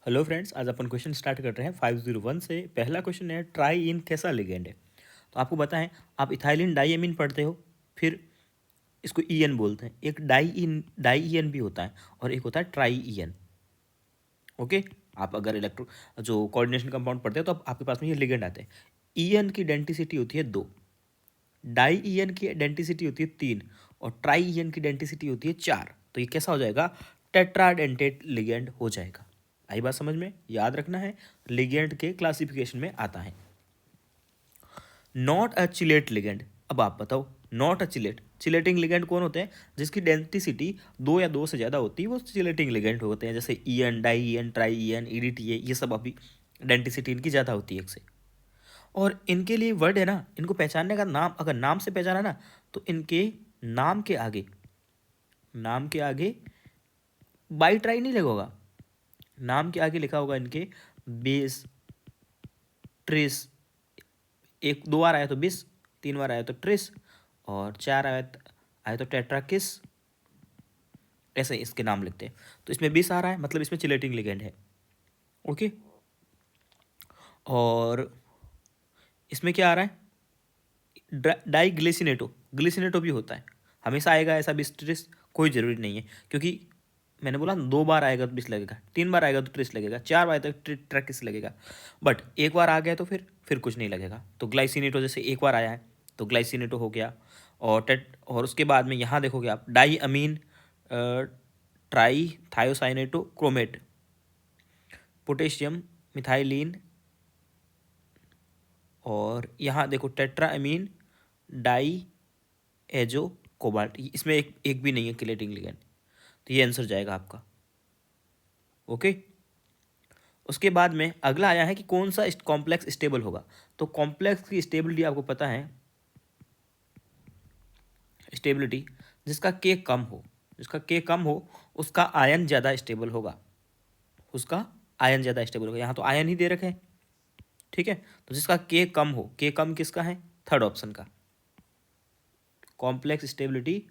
Hello friends, आज अपन question start कर रहे हैं 501 से। पहला क्वेश्चन है ट्राई इन कैसा लिगेंड है। तो आपको बताएं, आप इथाइलिन डाईएमीन पढ़ते हो, फिर इसको ईएन बोलते हैं। एक डाई ईएन भी होता है और एक होता है ट्राई ईएन। ओके, आप अगर इलेक्ट्रो जो कोऑर्डिनेशन कंपाउंड पढ़ते हो तो आपके पास में ये लिगेंड आते हैं। ईएन की डेंसिटी होती है 2, डाई ईएन की डेंसिटी होती है 3 और ट्राई ईएन की डेंसिटी होती है 4। तो ये कैसा हो जाएगा? टेट्राडेंटेट लिगेंड हो जाएगा। आई बात समझ में? याद रखना है, लिगेंड के क्लासिफिकेशन में आता है। Not a chelate ligand. अब आप बताओ, not a chelate, chelating ligand कौन होते हैं? जिसकी डेंसिटी 2 या 2 से ज़्यादा होती है वो चिलेटिंग लिगेंड होते हैं। जैसे EN, di EN, tri EN, EDTA, ये सब अभी डेंसिटी इनकी ज़्यादा होती है एक से। और इनके लिए वर्ड है ना, इनको पहचानने का नाम, अगर नाम से पहचाना ना तो इनके नाम के आगे बाई ट्राई नहीं लिखा होगा। नाम के आगे लिखा होगा इनके बेस, ट्रिस। एक 2 बार आया तो बिस, 3 बार आया तो ट्रिस, और 4 आया तो टेट्राकिस। ऐसे इसके नाम लिखते हैं। तो इसमें बिस आ रहा है, मतलब इसमें चिलेटिंग लिगेंड है। ओके, और इसमें क्या आ रहा है? डाई ग्लिसिनेटो भी होता है। हमेशा आएगा ऐसा बिस ट्रिस? कोई ज़रूरी नहीं है, क्योंकि मैंने बोला 2 बार आएगा तो बिस लगेगा, 3 बार आएगा तो ट्रिस लगेगा, 4 बार तक ट्रैकिस लगेगा। बट एक बार आ गया तो फिर कुछ नहीं लगेगा। तो ग्लाइसिनेटो जैसे एक बार आया है तो ग्लाइसिनेटो हो गया। और उसके बाद में यहाँ देखोगे आप di amine tri thiocyanato chromate, potassium methylene, और यहाँ देखो tetra amine di azo cobalt. इसमें एक एक भी नहीं है किलेटिंग लिगेंड। तो ये आंसर जाएगा आपका। ओके, उसके बाद में अगला आया है कि कौन सा कॉम्प्लेक्स स्टेबल होगा। तो कॉम्प्लेक्स की स्टेबिलिटी आपको पता है, स्टेबिलिटी जिसका के कम हो उसका आयन ज़्यादा स्टेबल होगा, यहाँ तो आयन ही दे रखे हैं। ठीक है, तो जिसका के कम हो, के कम किसका है? थर्ड ऑप्शन का, complex stability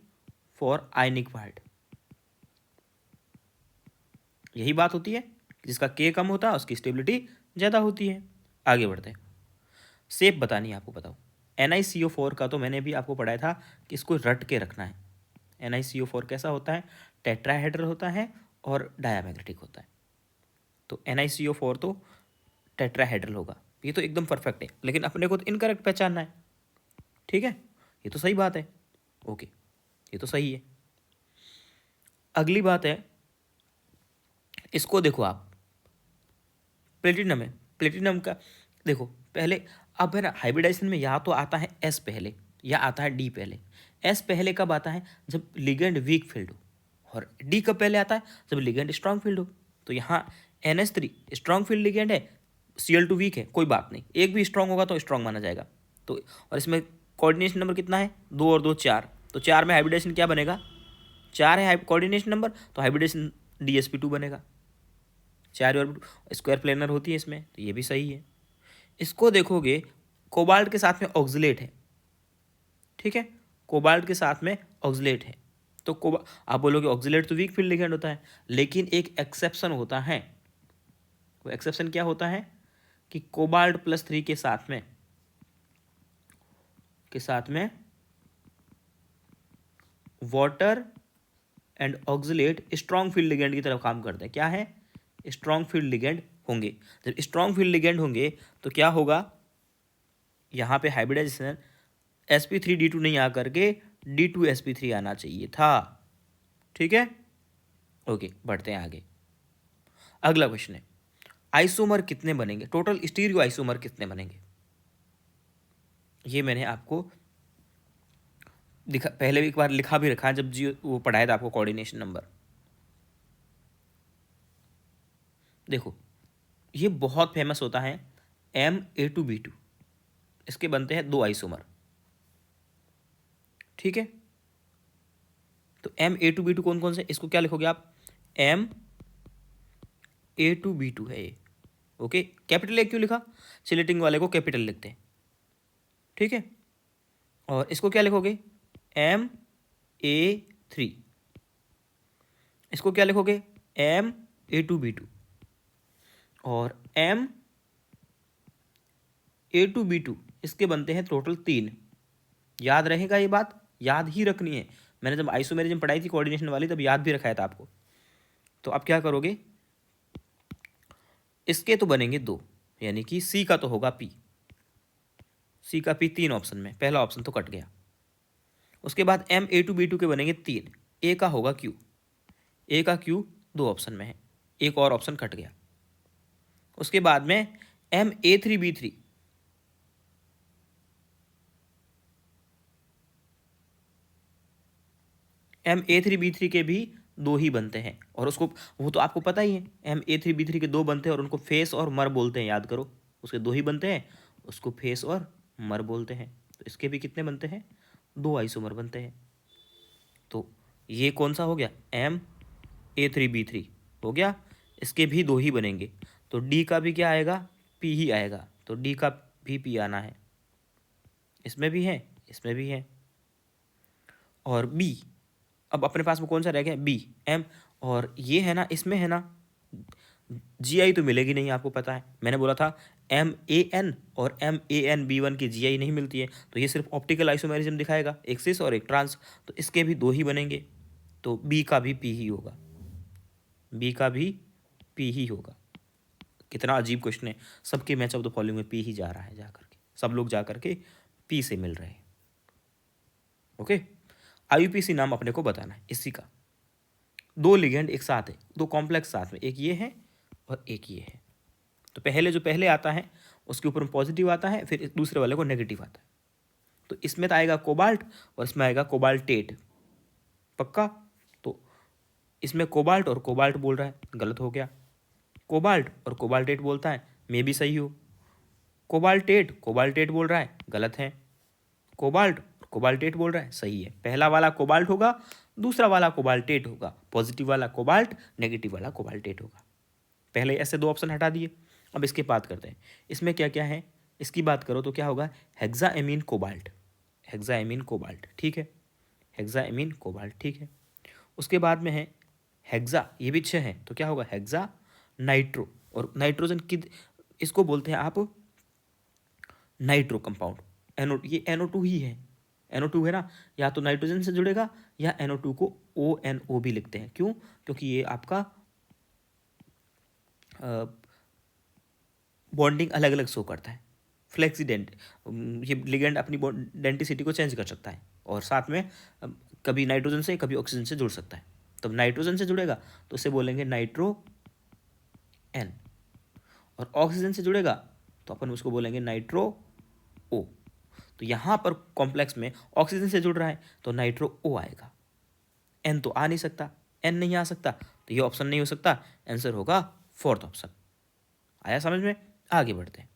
for ionic part. यही बात होती है, जिसका के कम होता है उसकी स्टेबिलिटी ज़्यादा होती है। आगे बढ़ते हैं, शेप बतानी है आपको। बताओ, NiCO4 का तो मैंने भी आपको पढ़ाया था कि इसको रट के रखना है। NiCO4 कैसा होता है? टेट्राहेड्रल होता है और डायामैग्नेटिक होता है। तो NiCO4 तो टेट्राहेड्रल होगा। ये तो एकदम परफेक्ट है, लेकिन अपने को तो इनकरेक्ट पहचानना है। ठीक है, ये तो सही बात है। ओके, ये तो सही है। अगली बात है, इसको देखो आप, प्लेटिनम है। प्लेटिनम का देखो पहले, अब है ना हाइब्रिडाइजेशन में या तो आता है एस पहले या आता है डी पहले। एस पहले कब आता है? जब लिगेंड वीक फील्ड हो। और डी कब पहले आता है? जब लिगेंड स्ट्रांग फील्ड हो। तो यहाँ NH3 स्ट्रांग फील्ड लिगेंड है, Cl2 वीक है, कोई बात नहीं, एक भी स्ट्रांग होगा तो स्ट्रांग माना जाएगा। तो और इसमें कोऑर्डिनेशन नंबर कितना है? 2 और 2 4। तो 4 में हाइब्रिडेशन क्या बनेगा? 4 है कोऑर्डिनेशन नंबर, तो हाइब्रिडेशन DsP2 बनेगा। 4 और स्क्वायर प्लेनर होती है इसमें, तो ये भी सही है। इसको देखोगे, कोबाल्ट के साथ में ऑक्जिलेट है। ठीक है, कोबाल्ट के साथ में ऑक्जिलेट है। तो आप बोलोगे ऑक्जिलेट तो वीक फील्ड लिगेंड होता है, लेकिन एक एक्सेप्शन होता है। वो एक्सेप्शन क्या होता है? कि कोबाल्ट +3 के साथ में water and oxalate strong field ligand की तरफ काम करते हैं। क्या है? स्ट्रॉन्ग फील्ड लिगेंड होंगे। जब स्ट्रॉन्ग फील्ड लिगेंड होंगे तो क्या होगा? यहाँ पे हाइब्रिडाइजेशन sp3d2 नहीं आकर के D2sp3 आना चाहिए था। ठीक है, ओके, बढ़ते हैं आगे। अगला क्वेश्चन है, आइसोमर कितने बनेंगे? टोटल स्टीरियो आइसोमर कितने बनेंगे? ये मैंने आपको पहले भी एक बार लिखा भी रखा है, जब जी वो पढ़ाया था आपको कोऑर्डिनेशन नंबर। देखो, ये बहुत फेमस होता है, Ma2B2। इसके बनते हैं 2 आइसोमर। ठीक है, तो Ma2B2 कौन कौन से? इसको क्या लिखोगे आप? Ma2B2 है ये। ओके, कैपिटल ए क्यों लिखा? सिलेटिंग वाले को कैपिटल लिखते हैं। ठीक है, और इसको क्या लिखोगे? Ma3। इसको क्या लिखोगे? Ma2B2। और Ma2B2 इसके बनते हैं टोटल 3। याद रहेगा ये बात, याद ही रखनी है। मैंने जब आइसोमेरिज्म पढ़ाई थी कोऑर्डिनेशन वाली, तब याद भी रखाया था आपको। तो आप क्या करोगे, इसके तो बनेंगे 2, यानी कि सी का तो होगा P, सी का P 3 ऑप्शन में, पहला ऑप्शन तो कट गया। उसके बाद Ma2B2 के बनेंगे 3, ए का होगा Q, ए का Q 2 ऑप्शन में है, एक और ऑप्शन कट गया। उसके बाद में Ma3B3, Ma3B3 के भी 2 ही बनते हैं, और उसको वो तो आपको पता ही है, Ma3B3 के 2 बनते हैं और उनको फेस और मर बोलते हैं, याद करो। उसके 2 ही बनते हैं, उसको फेस और मर बोलते हैं। तो इसके भी कितने बनते हैं, 2 आइसोमर बनते हैं। तो ये कौन सा हो गया, Ma3B3 हो गया। इसके भी 2 ही बनेंगे, तो D का भी क्या आएगा, P ही आएगा। तो D का भी P आना है, इसमें भी है, इसमें भी है। और B, अब अपने पास में कौन सा रह गया, B M, और ये है ना, इसमें है ना GI तो मिलेगी नहीं, आपको पता है। मैंने बोला था MAN और MANB1 की GI नहीं मिलती है, तो ये सिर्फ ऑप्टिकल आइसोमेरिज्म दिखाएगा, एक सिस और एक ट्रांस। तो इसके भी 2 ही बनेंगे, तो B का भी P ही होगा, B का भी P ही होगा। कितना अजीब क्वेश्चन है, सबके मैच ऑफ द फॉलोइंग में P ही जा रहा है, जा करके सब लोग जा करके P से मिल रहे हैं। ओके, IUPAC नाम अपने को बताना है इसी का। 2 लिगेंड एक साथ है, 2 कॉम्प्लेक्स साथ में, एक ये है और एक ये है। तो पहले जो पहले आता है उसके ऊपर पॉजिटिव आता है, फिर दूसरे वाले को नेगेटिव आता है। तो इसमें तो आएगा कोबाल्ट और इसमें आएगा कोबाल्टेट, पक्का। तो इसमें कोबाल्ट और कोबाल्ट बोल रहा है, गलत हो गया। कोबाल्ट और कोबाल्टेट बोलता है, मे भी सही हो। कोबाल्टेट कोबाल्टेट बोल रहा है, गलत है। कोबाल्ट और कोबाल्टेट बोल रहा है, सही है। पहला वाला कोबाल्ट होगा, दूसरा वाला कोबाल्टेट होगा। पॉजिटिव वाला कोबाल्ट, नेगेटिव वाला कोबाल्टेट होगा। पहले ऐसे 2 ऑप्शन हटा दिए। अब इसकी बात करते हैं, इसमें क्या क्या है। इसकी बात करो तो क्या होगा, हेक्साएमीन कोबाल्ट, हेक्साएमीन कोबाल्ट, ठीक है, हेक्साएमीन कोबाल्ट, ठीक है। उसके बाद में है हेक्सा, ये भी 6 है, तो क्या होगा, हेक्सा नाइट्रो। और नाइट्रोजन की इसको बोलते हैं आप नाइट्रो कंपाउंड, ये NO2 ही है, NO2 है ना, या तो नाइट्रोजन से जुड़ेगा या NO2 को ONO भी लिखते हैं। क्यों, क्योंकि ये आपका बॉन्डिंग अलग अलग शो करता है, फ्लेक्सीडेंट, ये लिगेंड अपनी डेंटिसिटी को चेंज कर सकता है, और साथ में कभी नाइट्रोजन से कभी ऑक्सीजन से जुड़ सकता है। तो नाइट्रोजन से जुड़ेगा तो उसे बोलेंगे नाइट्रो N, और ऑक्सीजन से जुड़ेगा तो अपन उसको बोलेंगे नाइट्रो O। तो यहाँ पर कॉम्प्लेक्स में ऑक्सीजन से जुड़ रहा है तो नाइट्रो O आएगा, N तो आ नहीं सकता, N नहीं आ सकता, तो ये ऑप्शन नहीं हो सकता, आंसर होगा 4th ऑप्शन। आया समझ में, आगे बढ़ते हैं।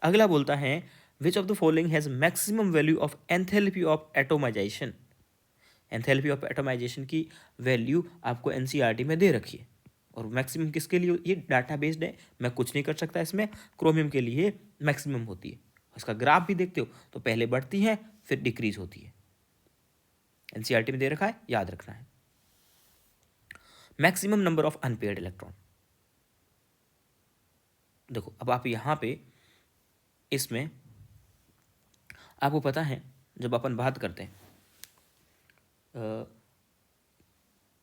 अगला बोलता है, which of the following has maximum value of enthalpy of atomization. Enthalpy of atomization की वैल्यू आपको NCERT में दे रखी है, और मैक्सिमम किसके लिए, ये डाटा बेस्ड है, मैं कुछ नहीं कर सकता इसमें। क्रोमियम के लिए मैक्सिमम होती है, इसका ग्राफ भी देखते हो तो पहले बढ़ती है फिर डिक्रीज होती है। NCERT में दे रखा है, याद रखना है। Maximum number of unpaired electron, देखो अब आप यहाँ पे इसमें आपको पता है, जब अपन बात करते हैं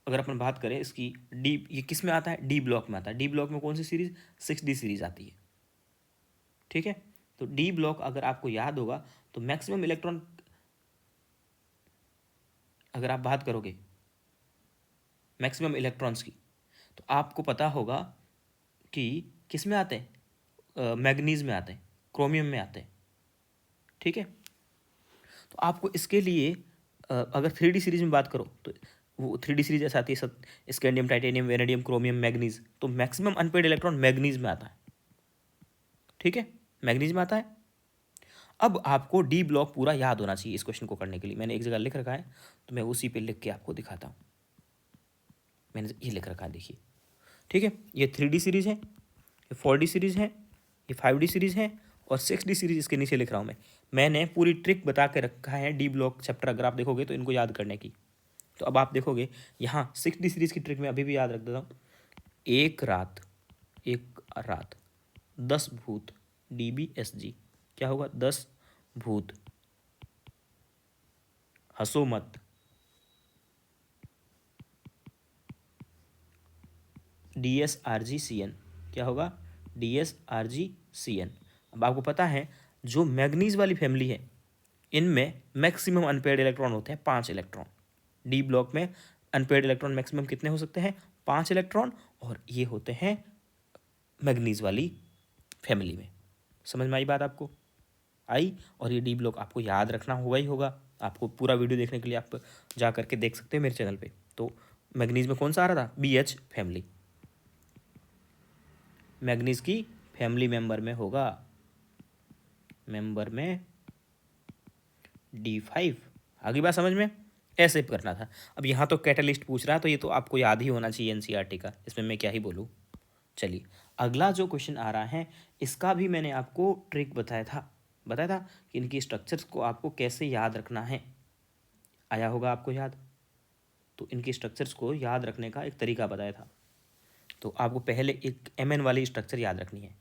अगर अपन बात करें इसकी डी, ये किस में आता है, डी ब्लॉक में आता है। डी ब्लॉक में कौन सी सीरीज, 6D सीरीज आती है, ठीक है। तो डी ब्लॉक अगर आपको याद होगा तो मैक्सिमम इलेक्ट्रॉन, अगर आप बात करोगे मैक्सिमम इलेक्ट्रॉन्स की, तो आपको पता होगा कि किस में आते हैं, मैग्नीज में आते हैं, क्रोमियम में आते हैं, ठीक है। तो आपको इसके लिए अगर 3D सीरीज में बात करो तो वो 3D सीरीज ऐसा आती है, scandium, titanium, vanadium, chromium, manganese. तो मैक्सिमम अनपेड इलेक्ट्रॉन मैग्नीज में आता है, ठीक है, मैग्नीज में आता है। अब आपको डी ब्लॉक पूरा याद होना चाहिए इस क्वेश्चन को करने के लिए। मैंने एक जगह लिख रखा है तो मैं उसी पे लिख के आपको दिखाता हूँ। मैंने ये लिख रखा है, देखिए, ठीक है। ये 3D सीरीज है, ये 4D सीरीज है, ये 5D सीरीज है, और 6D सीरीज इसके नीचे लिख रहा हूँ मैं। मैंने पूरी ट्रिक बता के रखा है डी ब्लॉक चैप्टर, अगर आप देखोगे तो इनको याद करने की। तो अब आप देखोगे यहाँ 6D सीरीज की ट्रिक में अभी भी याद रख देता हूँ। एक रात एक रात, 10 भूत, DBSG क्या होगा, 10 भूत, हंसो मत, DSRGCN क्या होगा, DSRGCN। अब आपको पता है जो मैग्नीज वाली फैमिली है इनमें मैक्सिमम अनपेयर्ड इलेक्ट्रॉन होते हैं 5 इलेक्ट्रॉन। डी ब्लॉक में अनपेयर्ड इलेक्ट्रॉन मैक्सिमम कितने हो सकते हैं, 5 इलेक्ट्रॉन, और ये होते हैं मैग्नीज वाली फैमिली में। समझ में आई बात आपको, आई। और ये डी ब्लॉक आपको याद रखना होगा ही होगा। आपको पूरा वीडियो देखने के लिए आप जा करके देख सकते हो मेरे चैनल पे। तो मैग्नीज में कौन सा आ रहा था, BH फैमिली, मैग्नीज की फैमिली मेंबर में होगा, मेंबर में D5। आगे बात समझ में, ऐसे करना था। अब यहाँ तो कैटलिस्ट पूछ रहा है तो ये तो आपको याद ही होना चाहिए NCERT का, इसमें मैं क्या ही बोलूँ। चलिए अगला जो क्वेश्चन आ रहा है इसका भी मैंने आपको ट्रिक बताया था कि इनकी स्ट्रक्चर्स को आपको कैसे याद रखना है, आया होगा आपको याद। तो इनकी स्ट्रक्चर्स को याद रखने का एक तरीका बताया था। तो आपको पहले एक MN वाली स्ट्रक्चर याद रखनी है,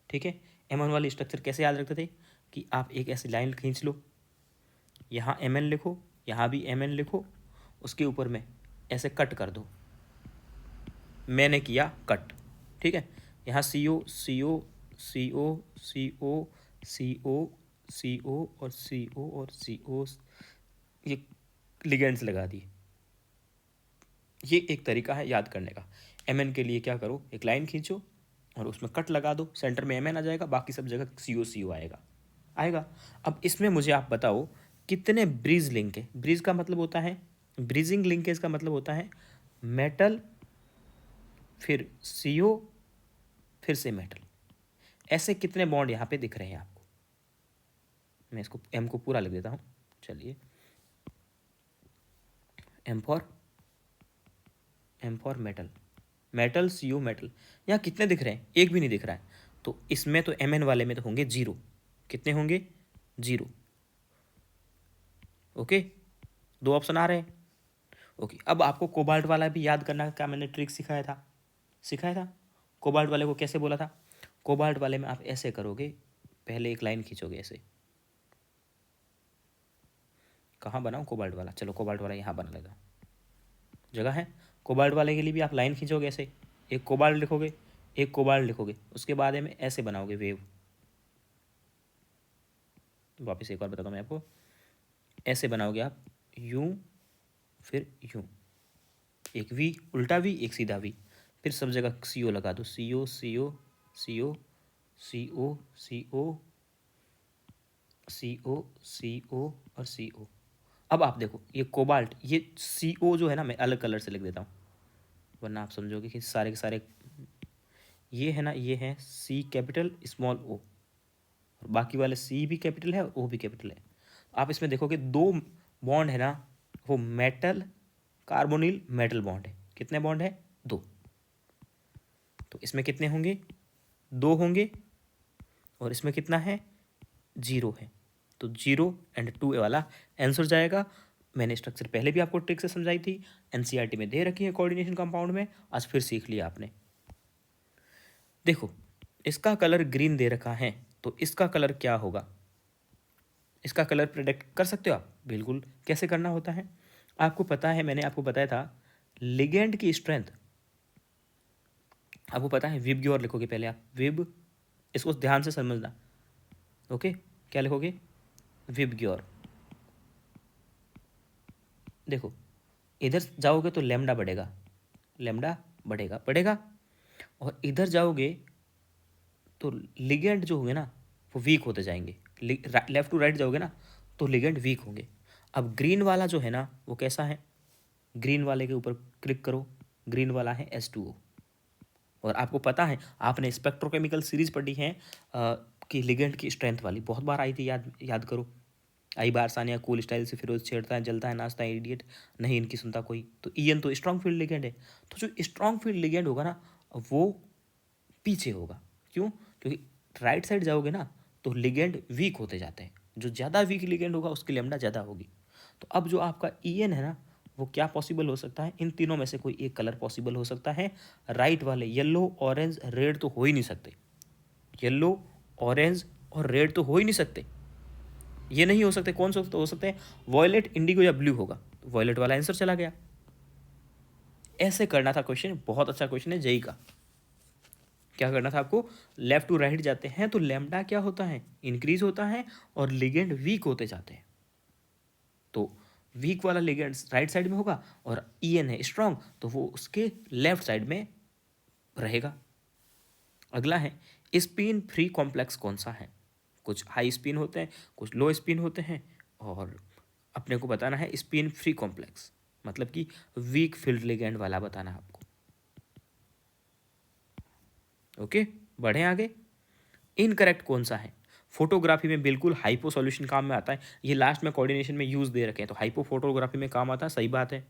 ठीक है। MN वाली स्ट्रक्चर कैसे याद रखते थे कि आप एक ऐसी लाइन खींच लो, यहाँ MN लिखो, यहाँ भी MN लिखो, उसके ऊपर में ऐसे कट कर दो, मैंने किया कट, ठीक है। यहाँ CO CO CO CO CO CO और CO और CO ये लिगेंड्स लगा दिए। ये एक तरीका है याद करने का। MN के लिए क्या करो, एक लाइन खींचो और उसमें कट लगा दो, सेंटर में MN आ जाएगा, बाकी सब जगह CO आएगा। अब इसमें मुझे आप बताओ कितने ब्रिज लिंक है। ब्रिज का मतलब होता है, ब्रिजिंग लिंकेज का मतलब होता है मेटल फिर CO फिर से मेटल, ऐसे कितने बॉन्ड यहाँ पे दिख रहे हैं आपको। मैं इसको M को पूरा लिख देता हूँ, चलिए M for metal, metal CO metal, यहाँ कितने दिख रहे हैं, एक भी नहीं दिख रहा है। तो इसमें तो MN वाले में तो होंगे 0, कितने होंगे 0, ओके। 2 ऑप्शन आ रहे हैं, ओके। अब आपको कोबाल्ट वाला भी याद करना का मैंने ट्रिक सिखाया था। कोबाल्ट वाले को कैसे बोला था, कोबाल्ट वाले में आप ऐसे करोगे, पहले एक लाइन खींचोगे ऐसे, कहाँ बनाऊँ कोबाल्ट वाला, चलो कोबाल्ट वाला यहाँ बना लेगा, जगह है। कोबाल्ट वाले के लिए भी आप लाइन खींचोगे ऐसे, एक कोबाल्ट लिखोगे, एक कोबाल्ट लिखोगे, उसके बाद में ऐसे बनाओगे वेव। वापस एक बार बताता हूँ मैं आपको, ऐसे बनाओगे आप यूं फिर यूं, एक V उल्टा V एक सीधा V, फिर सब जगह CO लगा दो, CO CO CO CO CO CO CO और CO। अब आप देखो ये कोबाल्ट, ये CO जो है ना, मैं अलग कलर से लिख देता हूँ वरना आप समझोगे कि सारे के सारे ये है ना, ये है C कैपिटल स्मॉल O, और बाकी वाले C भी कैपिटल है और O भी कैपिटल है। आप इसमें देखोगे 2 बॉन्ड है ना, वो मेटल कार्बोनिल मेटल बॉन्ड है। कितने बॉन्ड है, 2। तो इसमें कितने होंगे, 2 होंगे, और इसमें कितना है, 0 है। तो 0 एंड 2 वाला आंसर जाएगा। मैंने स्ट्रक्चर पहले भी आपको ट्रिक से समझाई थी, NCERT में दे रखी है कोऑर्डिनेशन कंपाउंड में, आज फिर सीख लिया आपने। देखो इसका कलर ग्रीन दे रखा है, तो इसका कलर क्या होगा, इसका कलर प्रेडिक्ट कर सकते हो आप, बिल्कुल। कैसे करना होता है आपको पता है, मैंने आपको बताया था लिगेंड की स्ट्रेंथ आपको पता है। विब ग्योर लिखोगे पहले आप, विब, इसको ध्यान से समझना, ओके। क्या लिखोगे, विब ग्योर। देखो इधर जाओगे तो लेमडा बढ़ेगा, लेमडा बढ़ेगा, और इधर जाओगे तो लिगेंड जो होंगे ना वो वीक होते जाएंगे। लेफ्ट टू राइट जाओगे ना तो लिगेंड वीक होंगे। अब ग्रीन वाला जो है ना वो कैसा है, ग्रीन वाले के ऊपर क्लिक करो, ग्रीन वाला है H2O। और आपको पता है आपने स्पेक्ट्रोकेमिकल सीरीज पढ़ी है कि लिगेंड की स्ट्रेंथ वाली, बहुत बार आई थी, याद करो। आई बार सानिया कूल स्टाइल से फिरोज छेड़ता है, जलता है, नाचता है, इडियट, नहीं इनकी सुनता कोई। तो EN तो स्ट्रॉन्ग फील्ड लिगेंड है। तो जो स्ट्रॉन्ग फील्ड लिगेंड होगा ना वो पीछे होगा, क्यों, क्योंकि राइट साइड जाओगे ना तो लिगेंड वीक होते जाते हैं, जो ज़्यादा वीक लिगेंड होगा उसकी लेमडा ज़्यादा होगी। तो अब जो आपका EN है ना वो क्या पॉसिबल हो सकता है, इन तीनों में से कोई एक कलर पॉसिबल हो सकता है। राइट वाले येलो, ऑरेंज, रेड तो हो ही नहीं सकते। येलो, ऑरेंज और रेड तो हो ही नहीं सकते, ये नहीं हो सकते। कौन सा हो सकते हैं, वॉयलेट, इंडिगो या ब्लू होगा, तो वॉयलेट वाला आंसर चला गया। ऐसे करना था क्वेश्चन, बहुत अच्छा क्वेश्चन है जेई का। क्या करना था आपको, लेफ्ट टू राइट जाते हैं तो लैम्डा क्या होता है, इंक्रीज होता है और लिगेंड वीक होते जाते हैं। तो वीक वाला लिगेंड राइट साइड में होगा और ईएन है स्ट्रांग, तो वो उसके लेफ्ट साइड में रहेगा। अगला है स्पिन फ्री कॉम्प्लेक्स कौन सा है। कुछ हाई स्पिन होते हैं, कुछ लो स्पिन होते हैं, और अपने को बताना है स्पिन फ्री कॉम्प्लेक्स, मतलब कि वीक फील्ड लिगेंड वाला बताना है आपको। ओके, बढ़े आगे। इनकरेक्ट कौन सा है, फोटोग्राफी में बिल्कुल हाइपो सॉल्यूशन काम में आता है, ये लास्ट में कोऑर्डिनेशन में यूज दे रखे हैं, तो हाइपो फोटोग्राफी में काम आता है, सही बात है।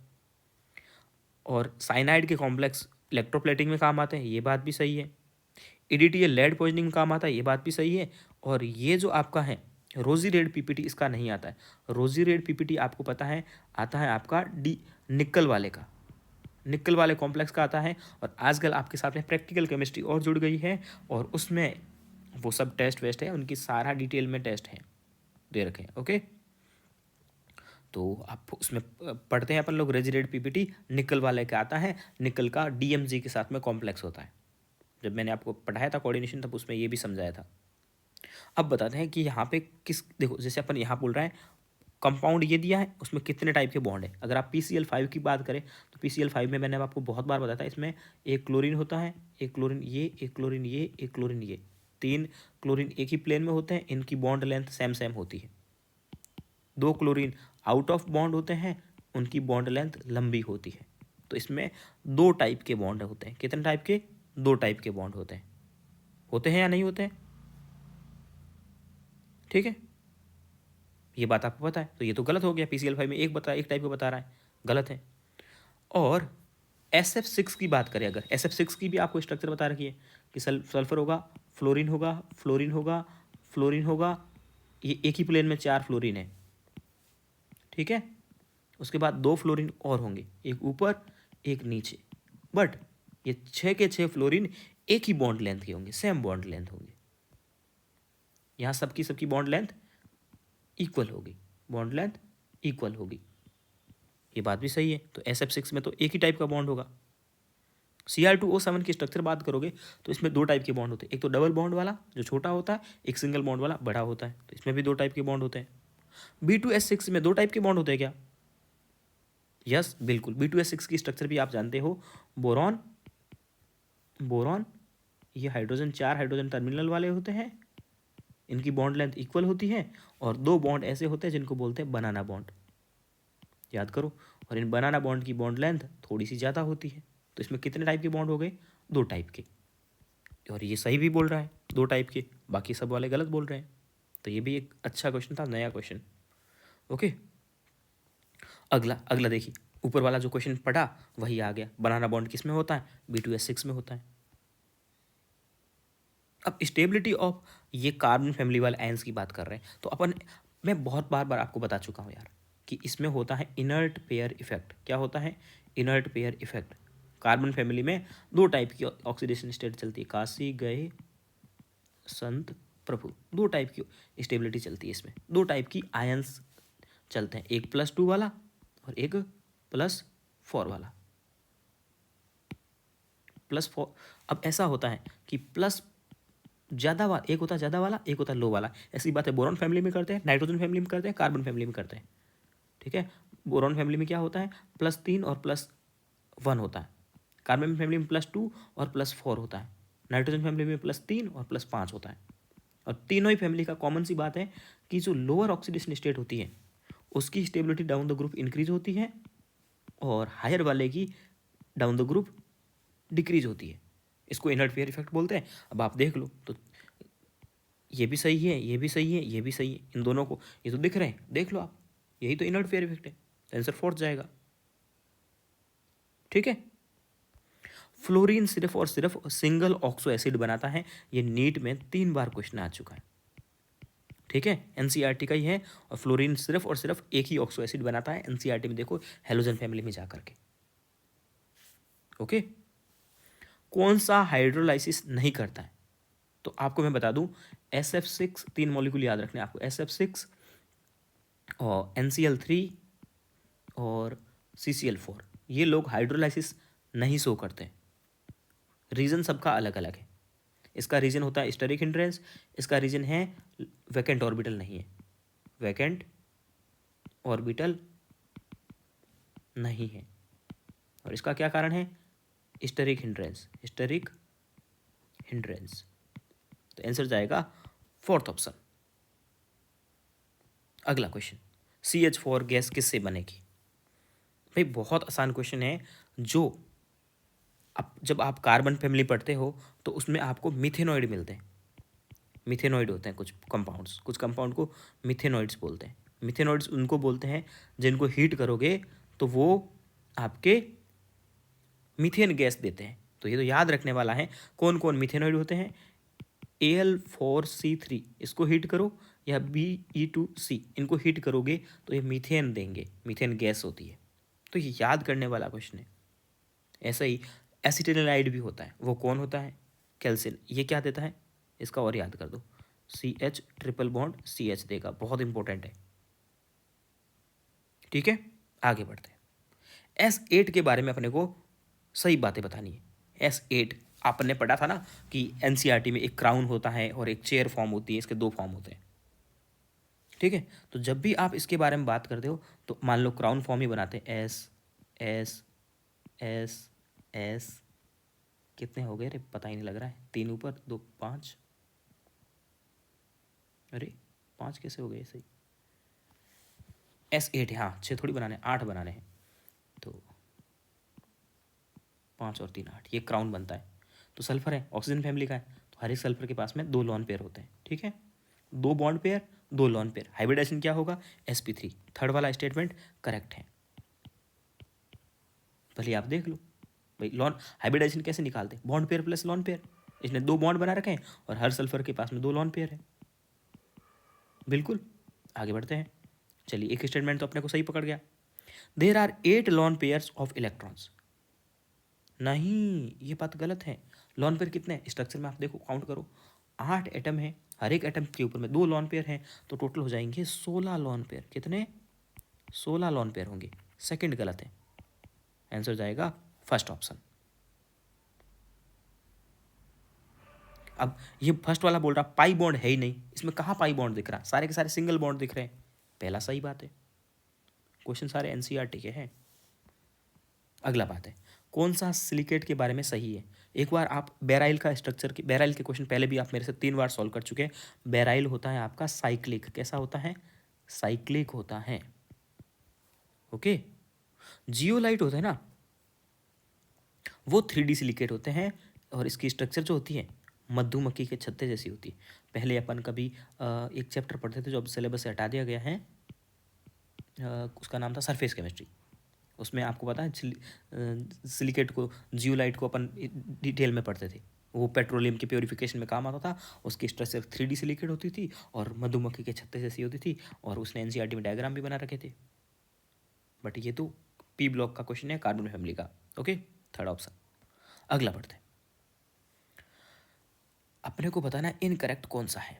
और साइनाइड के कॉम्प्लेक्स इलेक्ट्रोप्लेटिंग में काम आते हैं, ये बात भी सही है। ईडीटीए लेड पॉइजनिंग में काम आता है, ये बात भी सही है। और ये जो आपका है रोजी रेड पीपीटी, इसका नहीं आता है। रोजी रेड पीपीटी आपको पता है आता है आपका डी निकल वाले का, निकल वाले कॉम्प्लेक्स का आता है। और आजकल आपके साथ में प्रैक्टिकल केमिस्ट्री और जुड़ गई है, और उसमें वो सब टेस्ट वेस्ट है, उनकी सारा डिटेल में टेस्ट है, दे रखे हैं। ओके, तो आप उसमें पढ़ते हैं अपन लोग रेजिडेड पीपीटी, निकल वाले का आता है, निकल का डीएमजी के साथ में कॉम्प्लेक्स होता है। जब मैंने आपको पढ़ाया था कोऑर्डिनेशन, तब उसमें ये भी समझाया था। अब बताते हैं कि यहाँ पे किस, देखो जैसे अपन यहाँ बोल रहे हैं कंपाउंड ये दिया है, उसमें कितने टाइप के बॉन्ड है। अगर आप PCl5 की बात करें तो PCl5 में मैंने आपको बहुत बार बताया था, इसमें एक क्लोरीन होता है, एक क्लोरीन ये, एक क्लोरीन ये, एक क्लोरीन ये, 3 क्लोरीन एक ही प्लेन में होते हैं, इनकी बॉन्ड लेंथ सेम सेम होती है। 2 क्लोरीन आउट ऑफ बॉन्ड होते हैं, उनकी बॉन्ड लेंथ लंबी होती है। तो इसमें 2 टाइप के बॉन्ड होते हैं। कितने टाइप के, 2 टाइप के बॉन्ड होते हैं या नहीं होते हैं, ठीक है। ये बात आपको पता है, तो ये तो गलत हो गया, PCl5 में एक टाइप का बता रहा है, गलत है। और SF6 की बात करें, अगर SF6 की भी आपको स्ट्रक्चर बता रखी है कि सल्फर होगा, फ्लोरीन होगा, फ्लोरीन होगा, फ्लोरीन होगा, ये एक ही प्लेन में 4 फ्लोरीन है, ठीक है। उसके बाद 2 फ्लोरीन और होंगे, एक ऊपर एक नीचे, बट ये 6 के 6 फ्लोरीन एक ही बॉन्ड लेंथ के होंगे, सेम बॉन्ड लेंथ होंगे। यहाँ सबकी बॉन्ड लेंथ इक्वल होगी, बॉन्ड लेंथ इक्वल होगी, ये बात भी सही है। तो SF6 में तो एक ही टाइप का बॉन्ड होगा। Cr2O7 की स्ट्रक्चर बात करोगे तो इसमें 2 टाइप के बॉन्ड होते हैं, एक तो डबल बॉन्ड वाला जो छोटा होता है, एक सिंगल बॉन्ड वाला बड़ा होता है, तो इसमें भी 2 टाइप के बॉन्ड होते हैं। B2S6 में 2 टाइप के बॉन्ड होते हैं क्या, यस बिल्कुल। B2S6 की स्ट्रक्चर भी आप जानते हो, बोरॉन, बोरॉन, ये हाइड्रोजन 4 हाइड्रोजन टर्मिनल वाले होते हैं, इनकी बॉन्ड लेंथ इक्वल होती है, और 2 बॉन्ड ऐसे होते हैं जिनको बोलते हैं बनाना बॉन्ड, याद करो। और इन बनाना बॉन्ड की बॉन्ड लेंथ थोड़ी सी ज़्यादा होती है। तो इसमें कितने टाइप के बॉन्ड हो गए, 2 टाइप के। और ये सही भी बोल रहा है 2 टाइप के, बाकी सब वाले गलत बोल रहे हैं। तो ये भी एक अच्छा क्वेश्चन था, नया क्वेश्चन। ओके, अगला अगला देखिए, ऊपर वाला जो क्वेश्चन पढ़ा वही आ गया, बनाना बॉन्ड किस में होता है, B2S6 में होता है। अब स्टेबिलिटी ऑफ ये कार्बन फैमिली वाले आयंस की बात कर रहे हैं, तो अपन, मैं बहुत बार आपको बता चुका हूँ यार कि इसमें होता है इनर्ट पेयर इफेक्ट। क्या होता है, inert pair effect. Carbon family में 2 टाइप की ऑक्सीडेशन स्टेट चलती है, काशी गए संत प्रभु, 2 टाइप की स्टेबिलिटी चलती है इसमें, 2 टाइप की आयंस चलते हैं, एक +2 वाला और एक +4 वाला। +4, अब ऐसा होता है कि प्लस ज़्यादा वाला एक होता है, ज़्यादा वाला एक होता है लो वाला। ऐसी बात है बोरॉन फैमिली में करते हैं, नाइट्रोजन फैमिली में करते हैं, कार्बन फैमिली में करते हैं, ठीक है। बोरॉन फैमिली में क्या होता है, +3 और +1 होता है, कार्बन फैमिली में +2 और +4 होता है, नाइट्रोजन फैमिली में +3 और +5 होता है। और तीनों ही फैमिली का कॉमन सी बात है कि जो लोअर ऑक्सीडेशन स्टेट होती है उसकी stability down the group increase होती है, और हायर वाले की डाउन द ग्रुप डिक्रीज होती है। इसको इनर्ट पेयर इफेक्ट बोलते हैं। अब आप देख लो तो ये भी सही है, ये भी सही है, ये भी सही है, इन दोनों को ये तो दिख रहे हैं, देख लो आप, यही तो इनर्ट पेयर इफेक्ट है, आंसर 4 जाएगा, ठीक है। फ्लोरीन सिर्फ और सिर्फ सिंगल ऑक्सो एसिड बनाता है, ये नीट में 3 बार क्वेश्चन आ चुका है। ठीक है, एनसीईआरटी का ही है। और फ्लोरीन सिर्फ और सिर्फ एक ही ऑक्सो एसिड बनाता है एनसीईआरटी में, देखो हेलोजन फैमिली में जा करके। ओके, कौन सा हाइड्रोलाइसिस नहीं करता है? तो आपको मैं बता दूं, SF6, 3 मॉलिक्यूल याद रखने आपको, SF6 और NCl3 और CCl4, ये लोग हाइड्रोलाइसिस नहीं शो करते। रीज़न सबका अलग अलग है। इसका रीज़न होता है स्टेरिक हिंड्रेंस, इसका रीज़न है वैकेंट ऑर्बिटल नहीं है, वैकेंट ऑर्बिटल नहीं है। और इसका क्या कारण है? Steric hindrance, steric hindrance. तो आंसर जाएगा फोर्थ ऑप्शन। अगला क्वेश्चन, CH4 गैस किससे बनेगी? भाई बहुत आसान क्वेश्चन है। जो अब जब आप कार्बन फैमिली पढ़ते हो तो उसमें आपको मिथेनॉइड मिलते हैं, मिथेनॉइड होते हैं कुछ कंपाउंड्स, कुछ कंपाउंड को मिथेनॉइड्स बोलते हैं। मिथेनॉइड्स उनको बोलते हैं जिनको हीट करोगे तो वो आपके मीथेन गैस देते हैं। तो ये तो याद रखने वाला है, कौन कौन मिथेनॉइड होते हैं। Al4C3 इसको हीट करो, या Be2C इनको हीट करोगे तो ये मीथेन देंगे, मीथेन गैस होती है। तो ये याद करने वाला क्वेश्चन है। ऐसा ही एसिटिलाइड भी होता है, वो कौन होता है? कैल्सिन। ये क्या देता है? इसका और याद कर दो, CH ट्रिपल बॉन्ड CH देगा, बहुत इंपॉर्टेंट है। ठीक है, आगे बढ़ते हैं। S8 के बारे में अपने को सही बातें बतानी है। S8 आपने पढ़ा था ना कि एनसीईआरटी में एक क्राउन होता है और एक चेयर फॉर्म होती है, इसके 2 फॉर्म होते हैं। ठीक है, तो जब भी आप इसके बारे में बात करते हो तो मान लो क्राउन फॉर्म ही बनाते हैं, एस एस एस एस, कितने हो गए रे, पता ही नहीं लग रहा है। 3 ऊपर 2 5, अरे 5 कैसे हो गए सही? S8, हाँ 6 थोड़ी बनाने, 8 बनाने हैं। तो 5 और 3 8, ये क्राउन बनता है। तो सल्फर है, ऑक्सीजन फैमिली का है, तो हर एक सल्फर के पास में 2 लॉन पेयर होते हैं। ठीक है, 2 bond pair 2 lone pair. Hybridization क्या होगा? sp3। थर्ड वाला स्टेटमेंट करेक्ट है। भले आप देख लो भाई, लॉन हाइब्रिडाइजेशन कैसे निकालते? Bond pair plus lone pair. इसने 2 बॉन्ड बना रखे हैं और हर सल्फर के पास में 2 लॉन पेयर है। बिल्कुल, आगे बढ़ते हैं। चलिए, एक स्टेटमेंट तो अपने को सही पकड़ गया। There are 8 lone pairs of electrons. नहीं, ये बात गलत है। लॉन पेयर कितने हैं स्ट्रक्चर में? आप देखो, काउंट करो, 8 एटम है, हर एक एटम के ऊपर में 2 लॉन पेयर हैं, तो टोटल हो जाएंगे 16 लॉन पेयर। कितने? 16 लॉन पेयर होंगे। सेकंड गलत है, आंसर जाएगा फर्स्ट ऑप्शन। अब ये फर्स्ट वाला बोल रहा पाई बॉन्ड है ही नहीं, इसमें कहाँ पाई बॉन्ड दिख रहा? सारे के सारे सिंगल बॉन्ड दिख रहे हैं। पहला सही बात है, क्वेश्चन सारे एनसीईआरटी के हैं। अगला बात है, कौन सा सिलिकेट के बारे में सही है? एक बार आप बेराइल का स्ट्रक्चर के, बेराइल के क्वेश्चन पहले भी आप मेरे से 3 बार सॉल्व कर चुके हैं। बेराइल होता है आपका साइक्लिक। कैसा होता है? साइक्लिक होता है। ओके, जियोलाइट होता है ना, वो 3D सिलिकेट होते हैं और इसकी स्ट्रक्चर जो होती है मधुमक्खी के छत्ते जैसी होती है। पहले अपन कभी एक चैप्टर पढ़ते थे जो अब सिलेबस से हटा दिया गया है, उसका नाम था सरफेस केमिस्ट्री। उसमें आपको पता है सिलिकेट को, जियोलाइट को अपन डिटेल में पढ़ते थे। वो पेट्रोलियम के प्योरिफिकेशन में काम आता था। उसकी स्ट्रक्चर 3D सिलिकेट होती थी और मधुमक्खी के छत्ते जैसी होती थी, और उसने एनसीईआरटी में डायग्राम भी बना रखे थे। बट ये तो पी ब्लॉक का क्वेश्चन है, कार्बन फैमिली का। Okay, third option. अगला पढ़ते हैं। अपने को बताना इनकरेक्ट कौन सा है।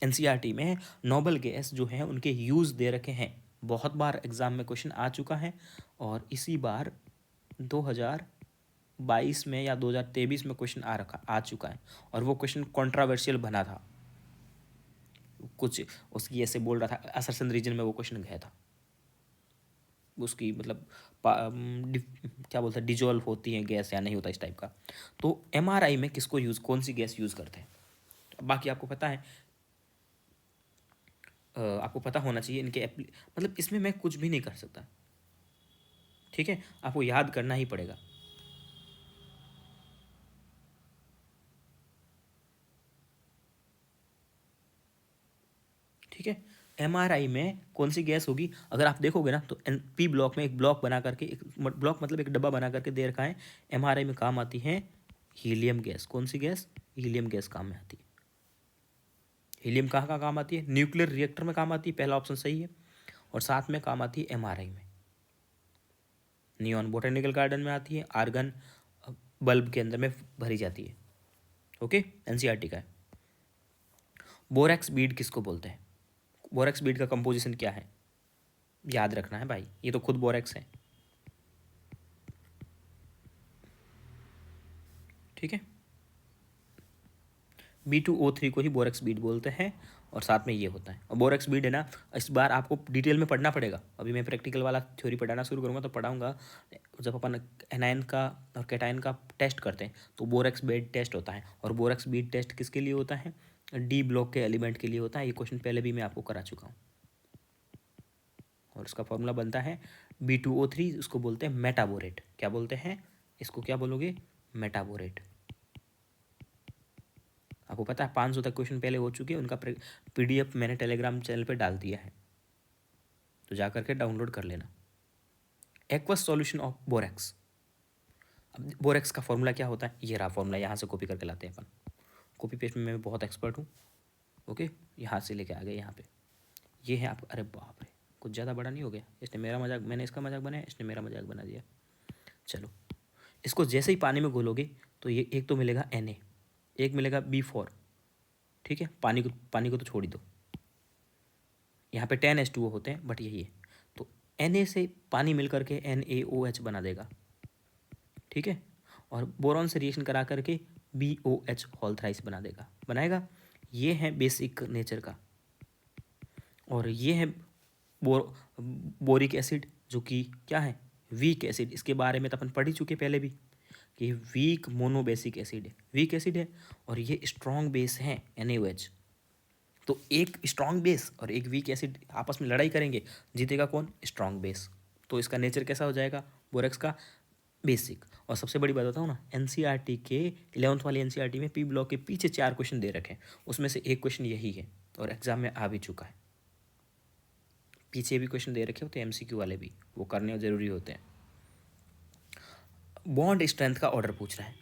एनसीईआरटी में नोबल गैस जो है उनके यूज दे रखे हैं, बहुत बार एग्जाम में क्वेश्चन आ चुका है, और इसी बार 2022 में या 2023 में क्वेश्चन आ चुका है, और वो क्वेश्चन कंट्रोवर्शियल बना था। कुछ उसकी ऐसे बोल रहा था, असरसन रीजन में वो क्वेश्चन गया था। उसकी मतलब क्या बोलते हैं, डिजोल्व होती है गैस या नहीं होता, इस टाइप का। तो एमआरआई में किसको यूज़, कौन सी गैस यूज़ करते हैं? बाकी आपको पता है, आपको पता होना चाहिए इनके मतलब इसमें मैं कुछ भी नहीं कर सकता। ठीक है, आपको याद करना ही पड़ेगा। ठीक है, एमआरआई में कौन सी गैस होगी? अगर आप देखोगे ना तो पी ब्लॉक में एक ब्लॉक बना करके, एक ब्लॉक मतलब एक डब्बा बना करके दे रखा है। एमआरआई में काम आती है हीलियम गैस। कौन सी गैस? हीलियम गैस काम में आती है। हीलियम कहाँ कहाँ काम आती है? न्यूक्लियर रिएक्टर में काम आती है, पहला ऑप्शन सही है। और साथ में काम आती है एमआरआई में। नियॉन बोटेनिकल गार्डन में आती है, आर्गन बल्ब के अंदर में भरी जाती है। ओके, एनसीईआरटी का है। बोरेक्स बीड किसको बोलते हैं? बोरेक्स बीड का कंपोजिशन क्या है? याद रखना है भाई, ये तो खुद बोरेक्स है। ठीक है, B2O3 को ही बोरेक्स बीड बोलते हैं। और साथ में ये होता है। और बोरेक्स बीड है ना, इस बार आपको डिटेल में पढ़ना पड़ेगा। अभी मैं प्रैक्टिकल वाला थ्योरी पढ़ाना शुरू करूँगा तो पढ़ाऊँगा। जब अपन एनायन का और कैटायन का टेस्ट करते हैं तो बोरेक्स बीड टेस्ट होता है। और बोरेक्स बीड टेस्ट किसके लिए होता है? डी ब्लॉक के एलिमेंट के लिए होता है। ये क्वेश्चन पहले भी मैं आपको करा चुका हूँ। और उसका फॉर्मूला बनता है B2O3, उसको बोलते हैं मेटाबोरेट। क्या बोलते हैं इसको? क्या बोलोगे? मेटाबोरेट। आपको पता है 500 तक क्वेश्चन पहले हो चुके हैं, उनका PDF मैंने टेलीग्राम चैनल पे डाल दिया है, तो जा करके डाउनलोड कर लेना। Aqueous solution of borax. अब बोरेक्स का फॉर्मूला क्या होता है? ये रहा फॉर्मूला, यहाँ से कॉपी करके लाते हैं अपन। कॉपी पेस्ट में मैं बहुत एक्सपर्ट हूँ। ओके, यहाँ से लेके आ गए यहाँ पे। ये है आप, अरे बाप रे, कुछ ज़्यादा बड़ा नहीं हो गया? इसने मेरा मजाक, मैंने इसका मजाक बनाया, इसने मेरा मजाक बना दिया। चलो, इसको जैसे ही पानी में घोलोगे तो ये एक तो मिलेगा Na, एक मिलेगा B4। ठीक है, पानी को तो छोड़ ही दो, यहाँ पे 10H2O होते हैं, बट यही है। तो Na से पानी मिल करके NaOH बना देगा। ठीक है, और बोरॉन से रिएक्शन करा करके BOH होल थ्राइस बना देगा, बनाएगा। ये है बेसिक नेचर का। और ये है बोरिक एसिड, जो कि क्या है? Weak acid. इसके बारे में तो अपन पढ़ ही चुके पहले भी कि वीक मोनोबेसिक एसिड है, वीक एसिड है। और ये स्ट्रॉन्ग बेस है NaOH। तो एक स्ट्रॉन्ग बेस और एक वीक एसिड आपस में लड़ाई करेंगे, जीतेगा कौन? Strong base. तो इसका नेचर कैसा हो जाएगा बोरेक्स का? बेसिक। और सबसे बड़ी बात बताऊँ ना, एनसीईआरटी के 11th वाली एनसीईआरटी में पी ब्लॉक के पीछे 4 क्वेश्चन दे रखे हैं, उसमें से एक क्वेश्चन यही है और एग्जाम में आ भी चुका है। पीछे भी क्वेश्चन दे रखे होते हैं MCQ वाले भी, वो करने जरूरी होते हैं। बॉन्ड स्ट्रेंथ का ऑर्डर पूछ रहा है।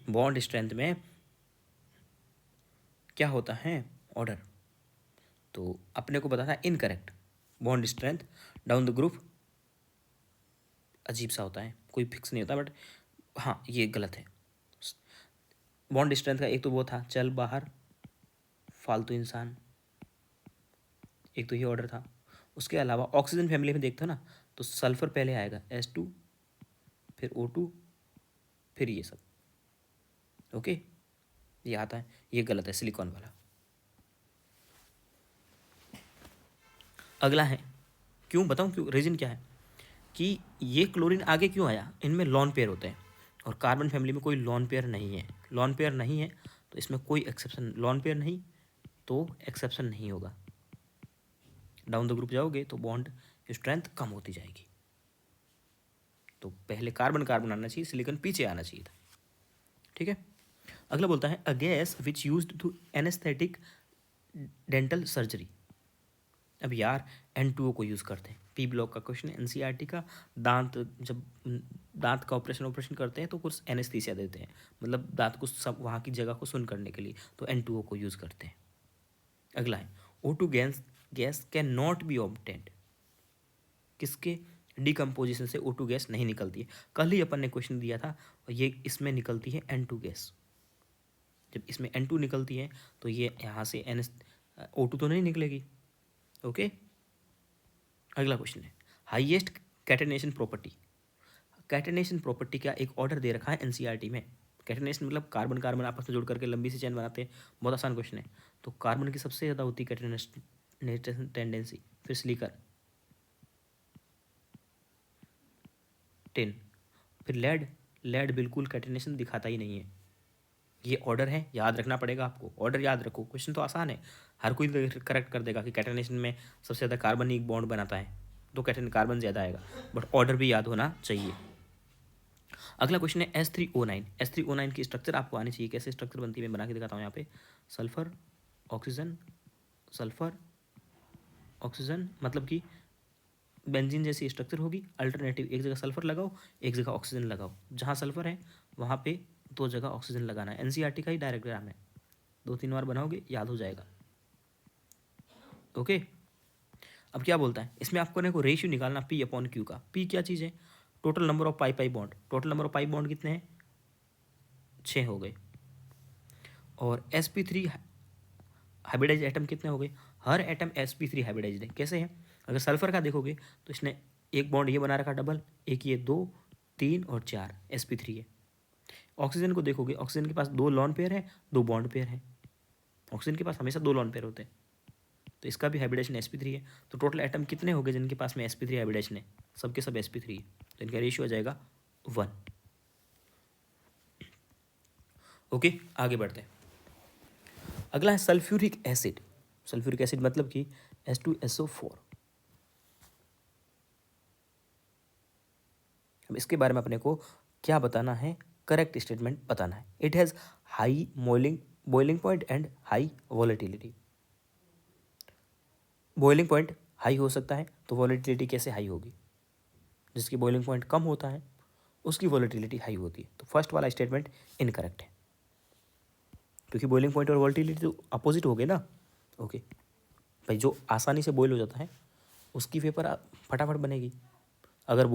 बॉन्ड स्ट्रेंथ में क्या होता है ऑर्डर? तो अपने को पता था incorrect. Bond strength down the group अजीब सा होता है, कोई फिक्स नहीं होता, बट हाँ ये गलत है। बॉन्ड स्ट्रेंथ का एक तो वो था, चल बाहर फालतू इंसान, एक तो ये ऑर्डर था। उसके अलावा ऑक्सीजन फैमिली में देखते हो ना, तो सल्फर पहले आएगा, H2, फिर O2, फिर ये सब। ओके, ये आता है, ये गलत है, सिलिकॉन वाला। अगला है, क्यों बताऊँ क्यों, रीजन क्या है कि ये क्लोरीन आगे क्यों आया? इनमें लॉन पेयर होते हैं और कार्बन फैमिली में कोई लॉन पेयर नहीं है। लॉन पेयर नहीं है तो इसमें कोई एक्सेप्शन, लॉन पेयर नहीं तो एक्सेप्शन नहीं होगा। डाउन द ग्रुप जाओगे तो बॉन्ड की स्ट्रेंथ कम होती जाएगी। तो पहले कार्बन कार्बन आना चाहिए, सिलिकॉन पीछे आना चाहिए था। ठीक है, अगला बोलता है a gas which used to anaesthetic dental surgery. अब यार N2O को यूज़ करते हैं, पी ब्लॉक का क्वेश्चन है NCERT का। दांत, जब दांत का ऑपरेशन करते हैं तो कुछ एनेस्थीसिया देते हैं, मतलब दांत को सब वहाँ की जगह को सुन करने के लिए, तो N2O को यूज़ करते हैं। अगला है O2 gas can not be obtained. किसके डिकम्पोजिशन से O2 गैस नहीं निकलती है? कल ही अपन ने क्वेश्चन दिया था, और ये इसमें निकलती है N2 गैस। जब इसमें N2 निकलती है तो ये यहाँ से O2 तो नहीं निकलेगी। ओके, अगला क्वेश्चन है highest catenation property. Catenation property का एक ऑर्डर दे रखा है NCERT में। कैटेनेशन मतलब कार्बन कार्बन आपस में जोड़ करके लंबी सी चेन बनाते हैं, बहुत आसान क्वेश्चन है। तो कार्बन की सबसे ज़्यादा होती है कैटेनेशन टेंडेंसी, फिर सिलिकॉन 10, फिर लेड बिल्कुल कैटेनेशन दिखाता ही नहीं है। ये ऑर्डर है, याद रखना पड़ेगा आपको। ऑर्डर याद रखो, क्वेश्चन तो आसान है, हर कोई करेक्ट कर देगा कि कैटेनेशन में सबसे ज़्यादा कार्बन ही एक बॉन्ड बनाता है, तो कैटेन कार्बन ज़्यादा आएगा, बट ऑर्डर भी याद होना चाहिए। अगला क्वेश्चन है S3O9। S3O9 की स्ट्रक्चर आपको आनी चाहिए, कैसे स्ट्रक्चर बनती है मैं बना के दिखाता हूँ यहाँ पे। सल्फर ऑक्सीजन, सल्फर ऑक्सीजन, मतलब कि बेंजीन जैसी स्ट्रक्चर होगी। अल्टरनेटिव, एक जगह सल्फर लगाओ, एक जगह ऑक्सीजन लगाओ, जहाँ सल्फर है वहाँ पे 2 जगह ऑक्सीजन लगाना है। NCERT का ही डायग्राम है। 2-3 बार बनाओगे याद हो जाएगा। ओके, अब क्या बोलता है इसमें, आपको ना को रेशियो निकालना पी अपॉन क्यू का। पी क्या चीज़ है, total number of pi pi bond. Total number of pi bond कितने हैं, 6 हो गए। और sp3 हाइब्रिडाइज एटम कितने हो गए, हर एटम sp3 हाइब्रिडाइज है। कैसे है, अगर सल्फर का देखोगे तो इसने एक बॉन्ड ये बना रखा डबल, एक ये 2 3 और 4 sp3 है। ऑक्सीजन को देखोगे, ऑक्सीजन के पास 2 लॉन पेयर है, 2 बॉन्ड पेयर है। ऑक्सीजन के पास हमेशा 2 लॉन पेयर होते हैं, तो इसका भी हाइब्रिडेशन sp3 है। तो टोटल एटम कितने हो गए जिनके पास में sp3 हाइब्रिडेशन है, सबके सब sp3 है, तो इनका रेशियो आ जाएगा 1। ओके, आगे बढ़ते हैं। अगला है सल्फ्यूरिक एसिड। सल्फ्यूरिक एसिड मतलब कि H2SO4। अब इसके बारे में अपने को क्या बताना है, करेक्ट स्टेटमेंट बताना है। It has high boiling point and high volatility. Boiling point high हो सकता है, तो वॉलेटिलिटी कैसे हाई होगी, जिसकी बॉइलिंग पॉइंट कम होता है उसकी वॉलेटिलिटी हाई होती है। तो फर्स्ट वाला स्टेटमेंट इनकरेक्ट है, क्योंकि बॉइलिंग पॉइंट और वॉलेटिलिटी तो अपोजिट हो गए ना। ओके भाई, जो आसानी से बॉयल हो जाता है उसकी वेपर फटाफट बनेगी। अगर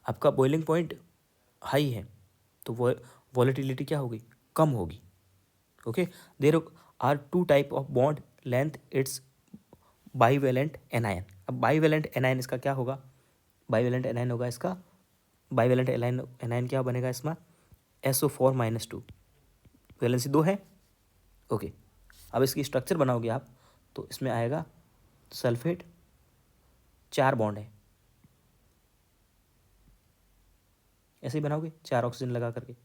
आपका बॉइलिंग पॉइंट हाई है तो वॉलेटिलिटी क्या होगी, कम होगी। Okay, there are 2 type of bond length, it's bivalent anion. अब बाईवेलेंट एनायन इसका क्या होगा, बाईवेलेंट एनायन होगा इसका, बाईवेलेंट एनायन क्या बनेगा इसमें, SO4-2, वैलेंसी 2 है। ओके, अब इसकी स्ट्रक्चर बनाओगे आप तो इसमें आएगा सल्फेट, 4 बॉन्ड है, ऐसे ही बनाओगे 4 ऑक्सीजन लगा करके।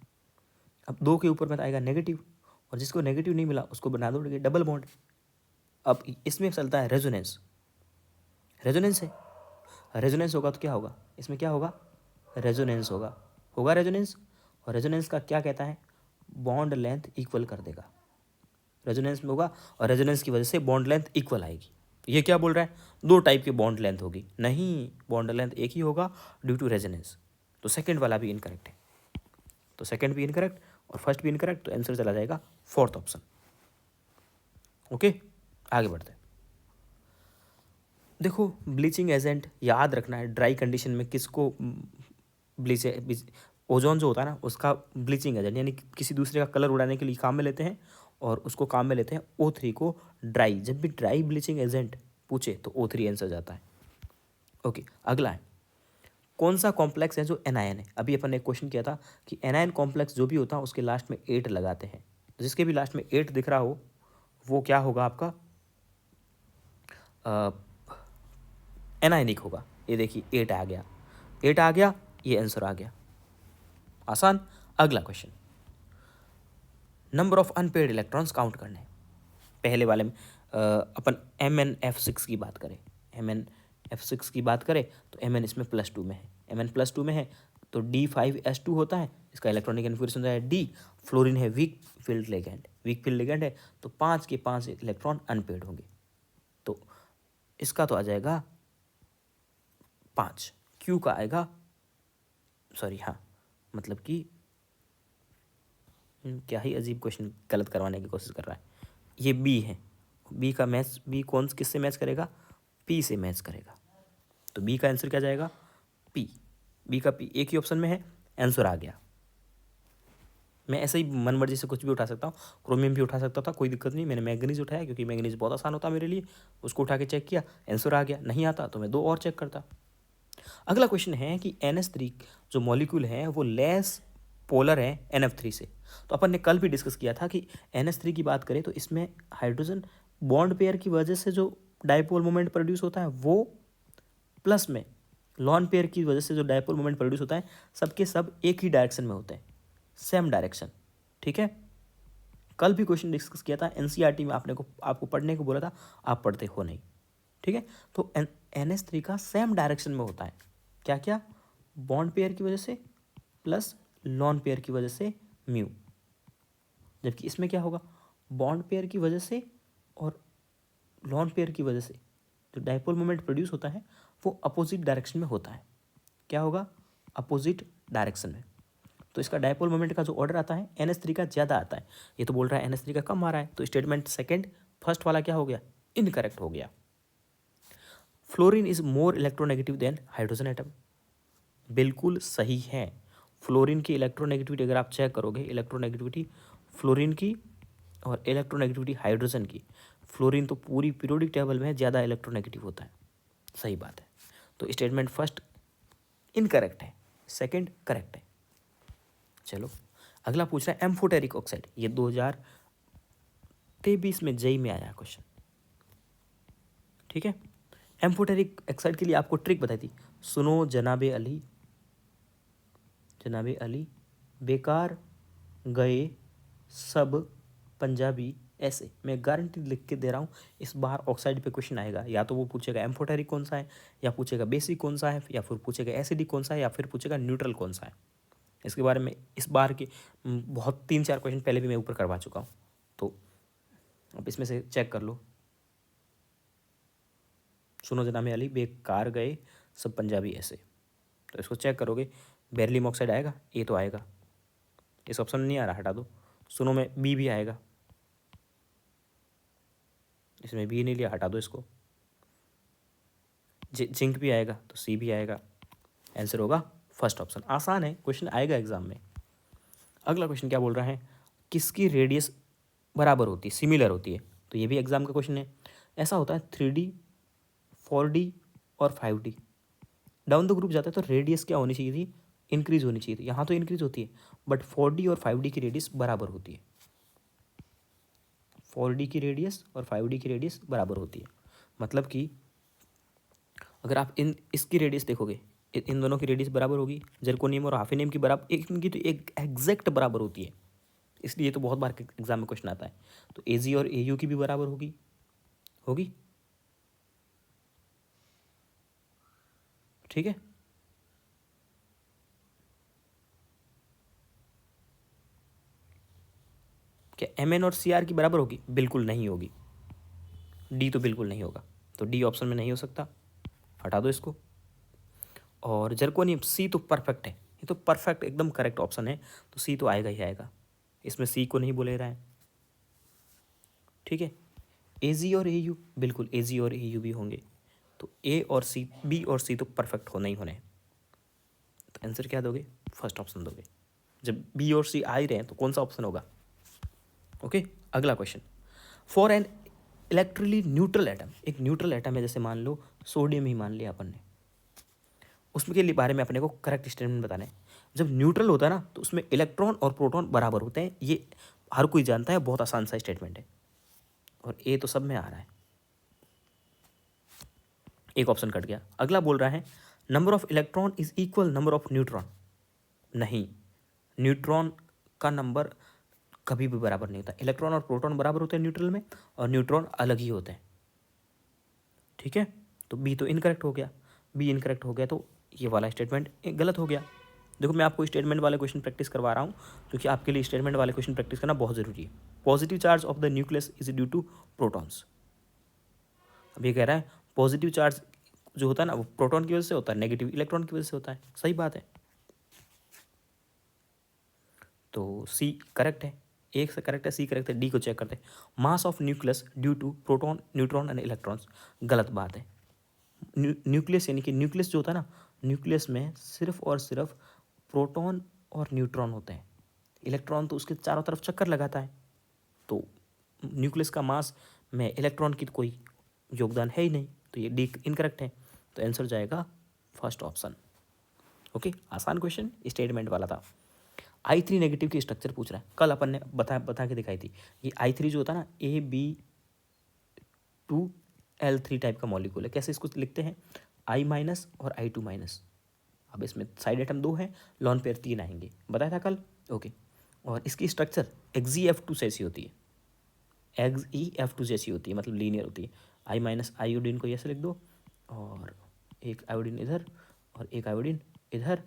अब 2 के ऊपर में आएगा नेगेटिव, और जिसको नेगेटिव नहीं मिला उसको बना दोगे डबल बॉन्ड। अब इसमें चलता है रेजोनेंस, रेजोनेंस है, रेजोनेंस होगा तो क्या होगा, इसमें क्या होगा, रेजोनेंस होगा, होगा रेजोनेंस। और रेजोनेंस का क्या कहता है, बॉन्ड लेंथ इक्वल कर देगा, रेजोनेंस में होगा, और रेजोनेंस की वजह से बॉन्ड लेंथ इक्वल आएगी। ये क्या बोल रहा है, 2 टाइप की बॉन्ड लेंथ होगी, नहीं, बॉन्ड लेंथ एक ही होगा ड्यू टू रेजोनेंस। तो सेकंड वाला भी इनकरेक्ट है, तो सेकंड भी इनकरेक्ट और फर्स्ट भी इनकरेक्ट, तो आंसर चला जाएगा 4th ऑप्शन। ओके, आगे बढ़ते हैं। देखो, ब्लीचिंग एजेंट याद रखना है, ड्राई कंडीशन में किसको ब्लीच, ओजोन जो होता है ना उसका ब्लीचिंग एजेंट, यानी किसी दूसरे का कलर उड़ाने के लिए काम में लेते हैं, और उसको काम में लेते हैं O3 को ड्राई। जब भी ड्राई ब्लीचिंग एजेंट पूछे तो O3 आंसर जाता है। ओके, अगला है, कौन सा कॉम्प्लेक्स है जो एनायन है। अभी अपन ने क्वेश्चन किया था कि एनायन कॉम्प्लेक्स जो भी होता है उसके लास्ट में 8 लगाते हैं, जिसके भी लास्ट में 8 दिख रहा हो वो क्या होगा आपका, एनायनिक होगा। ये देखिए 8 आ गया, 8 आ गया, ये आंसर आ गया, आसान। अगला question, number of unpaired electrons count करने हैं। पहले वाले में अपन MnF6 की बात करें, MnF6 की बात करें तो Mn इसमें +2 में है, Mn +2 में है तो D5S2 होता है, इसका इलेक्ट्रॉनिक कन्फिग्रेशन है D। फ्लोरीन है weak field ligand, weak field ligand है, तो 5 के 5 इलेक्ट्रॉन अनपेड होंगे, तो इसका तो आ जाएगा 5। क्यू का आएगा, सॉरी हाँ, मतलब कि क्या ही अजीब क्वेश्चन गलत करवाने की कोशिश कर रहा है। ये बी है, बी का मैच, बी कौन किससे मैच करेगा, पी से मैच करेगा, तो बी का आंसर क्या जाएगा, पी। बी का पी एक ही ऑप्शन में है, आंसर आ गया। मैं ऐसे ही मन मर्जी से कुछ भी उठा सकता हूँ, क्रोमियम भी उठा सकता था, कोई दिक्कत नहीं। मैंने मैग्नीज उठाया क्योंकि मैग्नीज बहुत आसान होता मेरे लिए, उसको उठा के चेक किया, आंसर आ गया। नहीं आता तो मैं 2 और चेक करता। अगला क्वेश्चन है कि NH3 जो मॉलिक्यूल है वो लेस पोलर है NF3 से। तो अपन ने कल भी डिस्कस किया था कि NH3 की बात करें तो इसमें हाइड्रोजन बॉन्ड पेयर की वजह से जो डायपोल मोमेंट प्रोड्यूस होता है वो, प्लस में लॉन पेयर की वजह से जो डायपोल मोमेंट प्रोड्यूस होता है, सबके सब एक ही डायरेक्शन में होते हैं, सेम डायरेक्शन। ठीक है, कल भी क्वेश्चन डिस्कस किया था, NCERT में आपको पढ़ने को बोला था, आप पढ़ते हो नहीं। ठीक है, तो NH3 का सेम डायरेक्शन में होता है, क्या क्या, बॉन्ड पेयर की वजह से प्लस लॉन पेयर की वजह से म्यू। जबकि इसमें क्या होगा, बॉन्ड पेयर की वजह से और लॉन पेयर की वजह से जो डायपोल मोमेंट प्रोड्यूस होता है वो अपोजिट डायरेक्शन में होता है। क्या होगा, अपोजिट डायरेक्शन में। तो इसका डायपोल मोमेंट का जो ऑर्डर आता है NH3 का ज़्यादा आता है। ये तो बोल रहा है NH3 का कम आ रहा है, तो स्टेटमेंट सेकंड फर्स्ट वाला क्या हो गया, इनकरेक्ट हो गया। Fluorine is more electronegative than hydrogen atom, बिल्कुल सही है। फ्लोरीन की इलेक्ट्रोनेगेटिविटी अगर आप चेक करोगे, इलेक्ट्रोनेगेटिविटी फ्लोरीन की और इलेक्ट्रोनेगेटिविटी हाइड्रोजन की, फ्लोरीन तो पूरी पीरियोडिक टेबल में ज़्यादा इलेक्ट्रोनेगेटिव होता है। सही बात है। तो स्टेटमेंट फर्स्ट इनकरेक्ट है, सेकंड करेक्ट है। चलो अगला पूछ रहा है एम्फोटेरिक ऑक्साइड, ये 2023 में जेई में आया क्वेश्चन। ठीक है, एम्फोटेरिक ऑक्साइड के लिए आपको ट्रिक बताई थी, सुनो जनाबे अली, जनाबे अली बेकार गए सब पंजाबी ऐसे, मैं गारंटी लिख के दे रहा हूँ इस बार ऑक्साइड पे क्वेश्चन आएगा। या तो वो पूछेगा एम्फोटेरिक कौन सा है, या पूछेगा बेसिक कौन सा है, या फिर पूछेगा एसिडिक कौन सा है, या फिर पूछेगा न्यूट्रल कौन सा है। इसके बारे में इस बार के बहुत 3-4 क्वेश्चन पहले भी मैं ऊपर करवा चुका हूँ, तो अब इसमें से चेक कर लो। सुनो जनाबे अली बेकार गए सब पंजाबी ऐसे, तो इसको चेक करोगे बेरिलियम ऑक्साइड आएगा, ए तो आएगा, इस ऑप्शन में नहीं आ रहा, हटा दो। सुनो में बी भी आएगा, इसमें बी नहीं लिया, हटा दो इसको। जिंक भी आएगा, तो सी भी आएगा। आंसर होगा फर्स्ट ऑप्शन। आसान है, क्वेश्चन आएगा एग्जाम में। अगला क्वेश्चन क्या बोल रहा है, किसकी रेडियस बराबर होती है, सिमिलर होती है, तो ये भी एग्जाम का क्वेश्चन है। ऐसा होता है 3D 4D और 5D डाउन द ग्रुप जाता है, तो रेडियस क्या होनी चाहिए थी, इंक्रीज होनी चाहिए थी। यहाँ तो इंक्रीज होती है, बट 4D और 5D की रेडियस बराबर होती है। 4D की रेडियस और 5D की रेडियस बराबर होती है, मतलब कि अगर आप इसकी रेडियस देखोगे, इन दोनों की रेडियस बराबर होगी, जर्कोनियम और हाफिनियम की बराबर, एक इनकी तो एक एग्जैक्ट बराबर होती है, इसलिए तो बहुत बार एग्जाम में क्वेश्चन आता है। तो AG और AU की भी बराबर होगी, होगी, ठीक है। क्या MN और CR की बराबर होगी, बिल्कुल नहीं होगी। D तो बिल्कुल नहीं होगा, तो D ऑप्शन में नहीं हो सकता, हटा दो इसको। और जर्कोनियम C तो परफेक्ट है, ये तो परफेक्ट एकदम करेक्ट ऑप्शन है, तो C तो आएगा ही आएगा, इसमें C को नहीं बोले रहा है, ठीक है। AG और AU, बिल्कुल AG और AU भी होंगे, तो A और C, B और C तो परफेक्ट होना ही होना है, तो आंसर क्या दोगे, फर्स्ट ऑप्शन दोगे। जब B और C आ ही रहे हैं तो कौन सा ऑप्शन होगा। ओके, अगला question, for an electrically neutral atom, एक न्यूट्रल एटम है, जैसे मान लो सोडियम ही मान लिया अपन ने, उसमें के बारे में अपने को करेक्ट स्टेटमेंट बताना है। जब न्यूट्रल होता है ना, तो उसमें इलेक्ट्रॉन और प्रोटॉन बराबर होते हैं, ये हर कोई जानता है, बहुत आसान सा स्टेटमेंट है, और ए तो सब में आ रहा है, एक ऑप्शन कट गया। अगला बोल रहा है number of electron is equal number of neutron, नहीं, न्यूट्रॉन का नंबर कभी भी बराबर नहीं होता। इलेक्ट्रॉन और प्रोटॉन बराबर होते हैं न्यूट्रल में, और न्यूट्रॉन अलग ही होते हैं, ठीक है। तो बी तो इनकरेक्ट हो गया, बी इनकरेक्ट हो गया, तो ये वाला स्टेटमेंट गलत हो गया। देखो मैं आपको स्टेटमेंट वाले क्वेश्चन प्रैक्टिस करवा रहा हूँ, क्योंकि आपके लिए स्टेटमेंट वाले क्वेश्चन प्रैक्टिस करना बहुत जरूरी है। Positive charge of the nucleus is due to protons, अब ये कह रहा है पॉजिटिव चार्ज जो होता है ना, वो प्रोटॉन की वजह से होता है, नेगेटिव इलेक्ट्रॉन की वजह से होता है, सही बात है। तो सी करेक्ट है, एक से करेक्ट है, सी करेक्ट है, डी को चेक करते हैं, mass of nucleus due to proton neutron and electrons, गलत बात है। न्यूक्लियस यानी कि न्यूक्लियस जो होता है ना, न्यूक्लियस में सिर्फ और सिर्फ प्रोटॉन और न्यूट्रॉन होते हैं, इलेक्ट्रॉन तो उसके चारों तरफ चक्कर लगाता है, तो न्यूक्लियस का मास में इलेक्ट्रॉन की तो कोई योगदान है ही नहीं, तो ये डी इनकरेक्ट है, तो आंसर जाएगा फर्स्ट ऑप्शन। ओके, आसान क्वेश्चन स्टेटमेंट वाला था। I3 नेगेटिव की स्ट्रक्चर पूछ रहा है, कल अपन ने बता के दिखाई थी। ये I3 जो होता है ना, AB2L3 टाइप का मॉलिक्यूल है। कैसे इसको लिखते हैं, I- और I2-। अब इसमें साइड एटम 2 है, लॉन पेयर 3 आएंगे, बताया था कल। ओके, और इसकी स्ट्रक्चर XeF2 से ऐसी होती है, XeF2 जैसी होती है, मतलब लीनियर होती है। I- आयोडीन को ऐसे लिख दो, और एक आयोडीन इधर और एक आयोडीन इधर,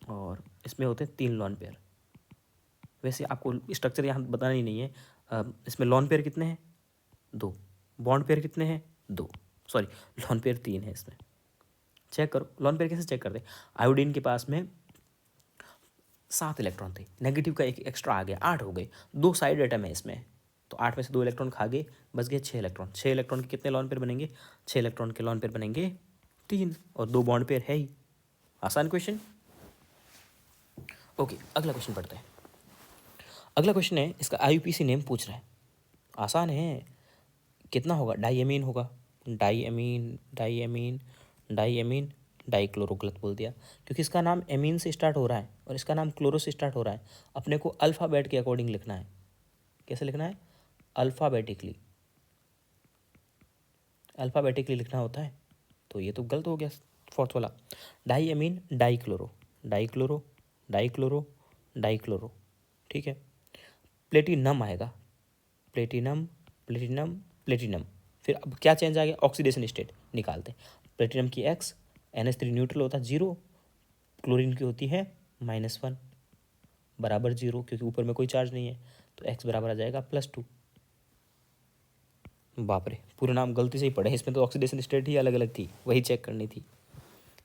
और इसमें होते हैं 3 लॉन पेयर। वैसे आपको स्ट्रक्चर यहाँ बताना ही नहीं है। इसमें लॉन पेयर कितने हैं, 2, बॉन्ड पेयर कितने हैं, 2, सॉरी लॉन पेयर 3 है इसमें। चेक करो लॉन पेयर कैसे चेक करते हैं, आयोडीन के पास में 7 इलेक्ट्रॉन थे, नेगेटिव का एक एक्स्ट्रा आ गया, 8 हो गए, 2 साइड एटम है इसमें, तो 8 में से 2 इलेक्ट्रॉन खा गए, बच गए 6 इलेक्ट्रॉन। 6 इलेक्ट्रॉन के कितने लॉन पेयर बनेंगे? 6 इलेक्ट्रॉन के लॉन पेयर बनेंगे 3, और 2 बॉन्ड पेयर है ही। आसान क्वेश्चन। ओके, अगला क्वेश्चन पढ़ते हैं। अगला क्वेश्चन है, इसका आईयूपीएसी नेम पूछ रहा है, आसान है। कितना होगा? डाईएमीन होगा, डाईएमीन डाईएमीन डाईएमीन डाईक्लोरो, गलत बोल दिया क्योंकि इसका नाम एमीन से स्टार्ट हो रहा है और इसका नाम क्लोरो से स्टार्ट हो रहा है। अपने को अल्फ़ाबेट के अकॉर्डिंग लिखना है। कैसे लिखना है? अल्फ़ाबेटिकली, अल्फ़ाबेटिकली लिखना होता है। तो ये तो गलत हो गया फोर्थ वाला। डाईएमीन डाईक्लोरो, डाईक्लोरो डाईक्लोरो डाईक्लोरो, ठीक है। प्लेटिनम आएगा, प्लेटिनम प्लेटिनम प्लेटिनम। फिर अब क्या चेंज आ गया? ऑक्सीडेशन स्टेट निकालते हैं। प्लेटिनम की एक्स, NH3 न्यूट्रल होता है 0, क्लोरीन की होती है -1 बराबर 0, क्योंकि ऊपर में कोई चार्ज नहीं है, तो एक्स बराबर आ जाएगा +2। बाप रे, पूरा नाम गलती से ही पढ़े, इसमें तो ऑक्सीडेशन स्टेट ही अलग अलग थी, वही चेक करनी थी।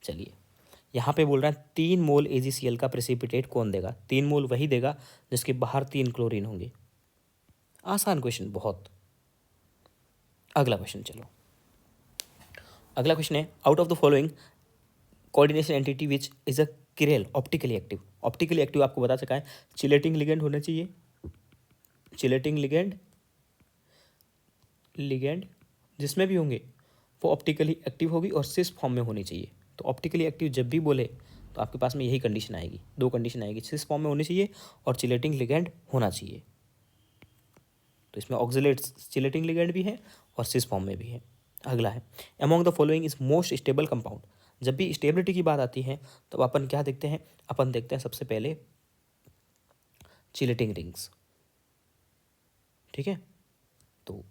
चलिए, यहाँ पे बोल रहा है 3 मोल AgCl का प्रेसिपिटेट कौन देगा? 3 मोल वही देगा जिसके बाहर 3 क्लोरीन होंगे। आसान क्वेश्चन बहुत। अगला क्वेश्चन, चलो अगला क्वेश्चन है, out of the following coordination entity which is a chiral optically active. Optically active आपको बता सका है, चिलेटिंग लिगेंड होना चाहिए, चिलेटिंग लिगेंड, लिगेंड जिसमें भी होंगे वो ऑप्टिकली एक्टिव होगी और सिस फॉर्म में होनी चाहिए। तो ऑप्टिकली एक्टिव जब भी बोले तो आपके पास में यही कंडीशन आएगी, 2 कंडीशन आएगी, सिस फॉर्म में होनी चाहिए और चिलेटिंग लिगेंड होना चाहिए। तो इसमें ऑक्सिलेट चिलेटिंग लिगेंड भी है और सिस फॉर्म में भी है। अगला है, among the following is most stable compound. जब भी स्टेबिलिटी की बात आती है तो अपन क्या देखते हैं? अपन देखते हैं सबसे पहले चिलेटिंग रिंग्स, ठीक है। तो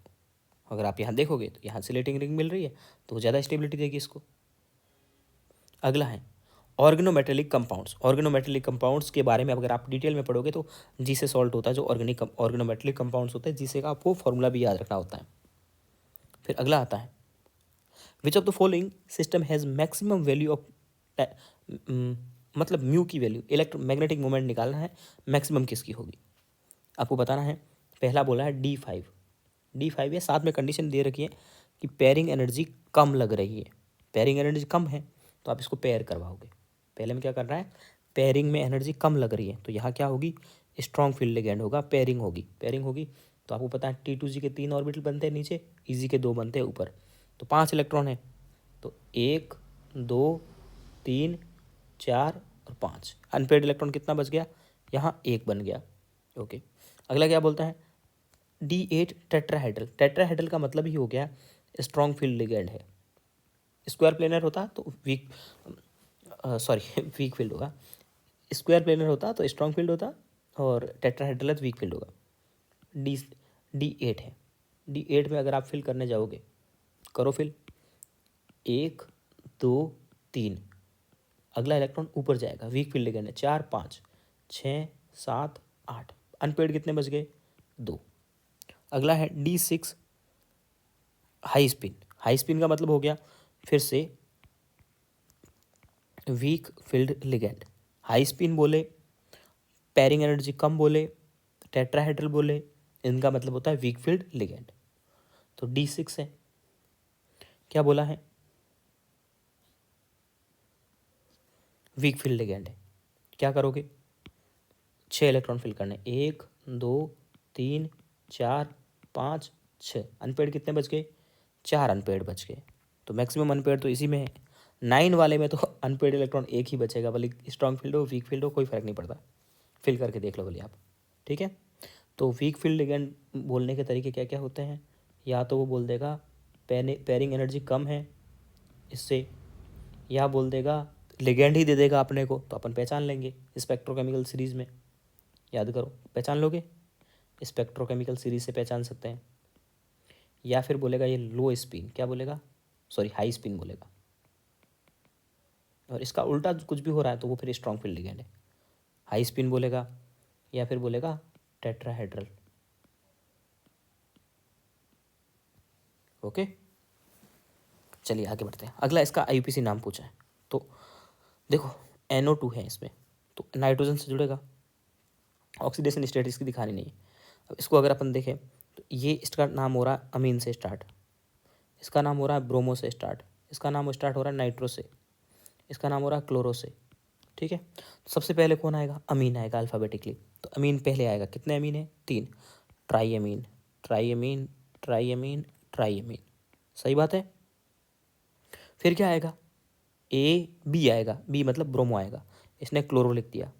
अगर आप यहाँ देखोगे तो यहाँ चिलेटिंग रिंग मिल रही है तो ज़्यादा स्टेबिलिटी देगी इसको। अगला है ऑर्गेनोमेटेलिक कंपाउंड्स। ऑर्गेनोमेटेलिक कंपाउंड्स के बारे में अगर आप डिटेल में पढ़ोगे तो जी से सॉल्ट होता है जो ऑर्गेनोमेटेलिक कंपाउंड्स होते हैं, जिसे का आपको फॉर्मूला भी याद रखना होता है। फिर अगला आता है, which of the following system has maximum value of, मतलब म्यू की वैल्यू, इलेक्ट्रोमैग्नेटिक मोमेंट निकालना है, मैक्सिमम किसकी होगी आपको बताना है। पहला बोला है D5, D5 है, साथ में कंडीशन दे रखी है कि पेयरिंग एनर्जी कम लग रही है, पेयरिंग एनर्जी कम है तो आप इसको पेयर करवाओगे। पहले में क्या कर रहा है? पेयरिंग में एनर्जी कम लग रही है तो यहाँ क्या होगी? स्ट्रॉन्ग फील्ड लिगेंड होगा, पेयरिंग होगी, पेयरिंग होगी। तो आपको पता है T2G के 3 ऑर्बिटल बनते हैं नीचे, EG के 2 बनते हैं ऊपर, तो 5 इलेक्ट्रॉन है, तो 1 2 3 4 और 5। अनपेड इलेक्ट्रॉन कितना बच गया? यहाँ 1 बन गया। ओके, अगला क्या बोलता है? D8 tetrahedral. टेट्राहेड्रल का मतलब ही हो गया स्ट्रॉन्ग फील्ड लिगेंड है। स्क्वायर प्लेनर होता तो वीक, सॉरी वीक फील्ड होगा, स्क्वायर प्लेनर होता तो स्ट्रॉन्ग फील्ड होता और टेट्राहेड्रल वीक फील्ड होगा। D8 है, D8 में अगर आप फिल करने जाओगे, करो फिल, 1 2 3, अगला इलेक्ट्रॉन ऊपर जाएगा, वीक फील्ड लिगेंड है, 4 5 6 7 8, अनपेड कितने बच गए? 2। अगला है D6 high spin. High spin का मतलब हो गया फिर से weak field ligand. High spin बोले, पेयरिंग एनर्जी कम बोले, टेट्राहेड्रल बोले, इनका मतलब होता है वीक फील्ड लिगेंड। तो D6 है, क्या बोला है? वीक फील्ड लिगेंड है। क्या करोगे? 6 इलेक्ट्रॉन फिल करने, 1 2 3 4 5 6, अनपेड कितने बच गए? 4 अनपेड बच गए। तो मैक्सिमम अनपेड तो इसी में है। 9 वाले में तो अनपेड इलेक्ट्रॉन एक ही बचेगा, भले स्ट्रॉन्ग फील्ड हो वीक फील्ड हो कोई फर्क नहीं पड़ता, फिल करके देख लो भले आप, ठीक है। तो वीक फील्ड लिगेंड बोलने के तरीके क्या क्या होते हैं? या तो वो बोल देगा पेयरिंग एनर्जी कम है इससे, या बोल देगा लिगेंड ही दे देगा अपने को, तो अपन पहचान लेंगे स्पेक्ट्रोकेमिकल सीरीज़ में, याद करो, पहचान लोगे, स्पेक्ट्रोकेमिकल सीरीज से पहचान सकते हैं। या फिर बोलेगा ये लो स्पिन, क्या बोलेगा? सॉरी हाई स्पिन बोलेगा, और इसका उल्टा कुछ भी हो रहा है तो वो फिर स्ट्रॉन्ग फील्ड लिगेंड है, हाई स्पिन बोलेगा, या फिर बोलेगा टेट्राहेड्रल। ओके, चलिए आगे बढ़ते हैं। अगला इसका आईयूपीएसी नाम पूछा है, तो देखो NO2 है इसमें, तो नाइट्रोजन से जुड़ेगा। ऑक्सीडेशन स्टेट इसकी दिखानी नहीं है। अब इसको अगर अपन देखें तो ये इसका नाम हो रहा है अमीन से स्टार्ट, इसका नाम हो रहा है ब्रोमो से स्टार्ट, इसका नाम स्टार्ट हो रहा है नाइट्रो से, इसका नाम हो रहा है क्लोरो से। ठीक है, तो सबसे पहले कौन आएगा? अमीन आएगा अल्फ़ाबेटिकली। तो अमीन पहले आएगा। कितने अमीन है? 3। ट्राईअमीन, ट्राईअमीन, ट्राईअमीन, ट्राईअमीन। सही बात है। फिर क्या आएगा? ए बी आएगा, बी मतलब ब्रोमो आएगा। इसने क्लोरो लिख दिया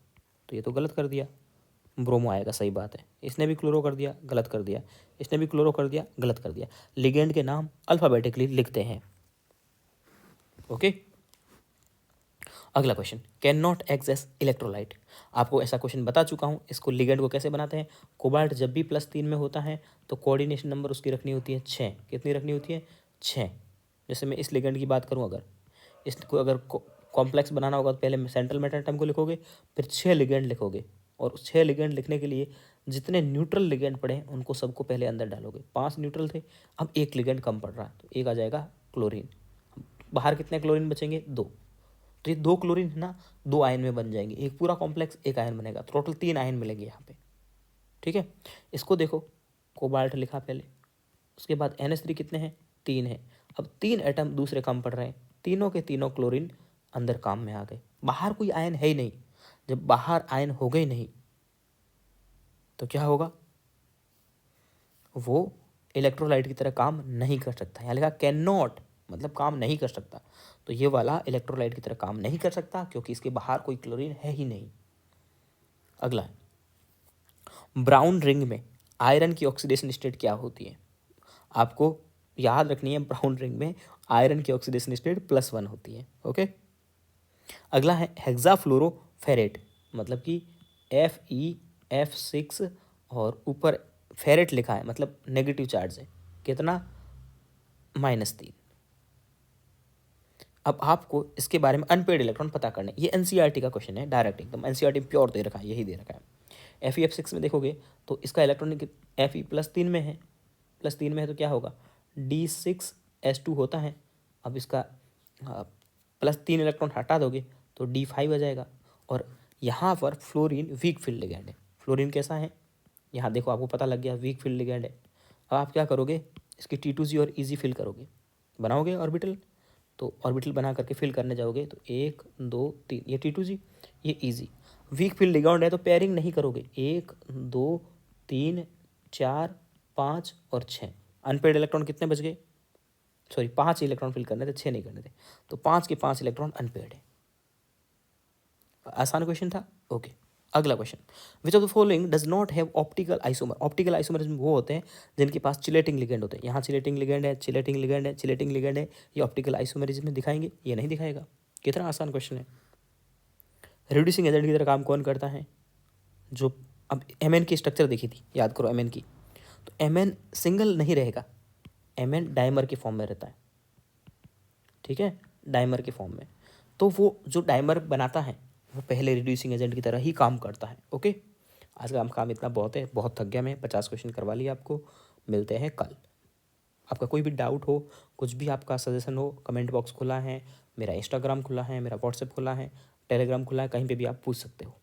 तो ये तो गलत कर दिया, ब्रोमो आएगा। सही बात है। इसने भी क्लोरो कर दिया, गलत कर दिया। इसने भी क्लोरो कर दिया, गलत कर दिया। लिगेंड के नाम अल्फ़ाबेटिकली लिखते हैं। ओके। अगला question, can not act as electrolyte. आपको ऐसा क्वेश्चन बता चुका हूँ। इसको लिगेंड को कैसे बनाते हैं? कोबाल्ट जब भी +3 में होता है तो कोऑर्डिनेशन नंबर उसकी रखनी होती है 6। कितनी रखनी होती है? 6। जैसे मैं इस लिगेंड की बात करूँ, अगर इसको अगर कॉम्प्लेक्स बनाना होगा तो पहले सेंट्रल मैटर एटम को लिखोगे, फिर 6 लिगेंड लिखोगे, और 6 लिगेंड लिखने के लिए जितने न्यूट्रल लिगेंड पड़े उनको सबको पहले अंदर डालोगे। 5 न्यूट्रल थे, अब 1 लिगेंड कम पड़ रहा है तो एक आ जाएगा क्लोरीन। बाहर कितने क्लोरीन बचेंगे? 2। तो ये 2 क्लोरीन है ना, 2 आयन में बन जाएंगे। एक पूरा कॉम्प्लेक्स 1 आयन बनेगा, टोटल 3 आयन मिलेंगे यहाँ पे। ठीक है, इसको देखो, कोबाल्ट लिखा पहले, उसके बाद NH3 कितने हैं? 3 है। अब 3 एटम दूसरे कम पड़ रहे हैं, तीनों के तीनों क्लोरीन अंदर काम में आ गए। बाहर कोई आयन है ही नहीं। जब बाहर आयन हो गए नहीं तो क्या होगा? वो इलेक्ट्रोलाइट की तरह काम नहीं कर सकता। यहाँ लिखा कैन नॉट, मतलब काम नहीं कर सकता। तो ये वाला इलेक्ट्रोलाइट की तरह काम नहीं कर सकता क्योंकि इसके बाहर कोई क्लोरीन है ही नहीं। अगला है, ब्राउन रिंग में आयरन की ऑक्सीडेशन स्टेट क्या होती है? आपको याद रखनी है, ब्राउन रिंग में आयरन की ऑक्सीडेशन स्टेट +1 होती है। ओके। अगला है हेक्साफ्लोरोफेरेट, मतलब कि Fe(F6) और ऊपर फेरेट लिखा है, मतलब नेगेटिव चार्ज है। कितना? -3। अब आपको इसके बारे में अनपेड इलेक्ट्रॉन पता करने, ये NCERT का क्वेश्चन है, डायरेक्ट एकदम NCERT में प्योर दे रखा है, यही दे रखा है। Fe(F6) में देखोगे तो इसका इलेक्ट्रॉन Fe +3 में है, +3 में है तो क्या होगा? D6S2 होता है। अब इसका +3 इलेक्ट्रॉन हटा दोगे तो D5 आ जाएगा। और यहाँ पर फ्लोरीन वीक फील्ड लिगैंड है। फ्लोरीन कैसा है? यहाँ देखो, आपको पता लग गया वीक फील्ड लिगैंड है। अब आप क्या करोगे? इसकी T2G और ईजी फिल करोगे, बनाओगे ऑर्बिटल। तो ऑर्बिटल बना करके फिल करने जाओगे तो 1 2 3, ये T2G, ये ईजी। वीक फील्ड लिगैंड है तो पेयरिंग नहीं करोगे। 1 2 3 4 5 और 6। अनपेड इलेक्ट्रॉन कितने बच गए? सॉरी, 5 इलेक्ट्रॉन फिल करने थे, 6 नहीं करने थे। तो 5 के 5 इलेक्ट्रॉन अनपेड है। आसान क्वेश्चन था। ओके। अगला question, which of the following does not have optical isomer. Optical isomer वो होते हैं जिनके पास चिलेटिंग लिगेंड होते हैं। यहाँ चिलेटिंग लिगेंड है, चिलेटिंग लिगेंड है, चिलेटिंग लिगेंड है। ये ऑप्टिकल आइसोमरिज्म में दिखाएंगे? ये नहीं दिखाएगा। कितना आसान क्वेश्चन है। रिड्यूसिंग एजेंट की तरह काम कौन करता है? जो अब Mn की स्ट्रक्चर देखी थी, याद करो Mn की। तो Mn सिंगल नहीं रहेगा, Mn डाइमर के फॉर्म में रहता है। ठीक है, डाइमर के फॉर्म में। तो वो जो डाइमर बनाता है वो पहले रिड्यूसिंग एजेंट की तरह ही काम करता है। ओके। आज का काम इतना बहुत है, बहुत थक गया मैं, 50 क्वेश्चन करवा लिया आपको। मिलते हैं कल। आपका कोई भी डाउट हो, कुछ भी आपका सजेशन हो, कमेंट बॉक्स खुला है, मेरा इंस्टाग्राम खुला है, मेरा व्हाट्सएप खुला है, टेलीग्राम खुला है, कहीं पे भी आप पूछ सकते हो।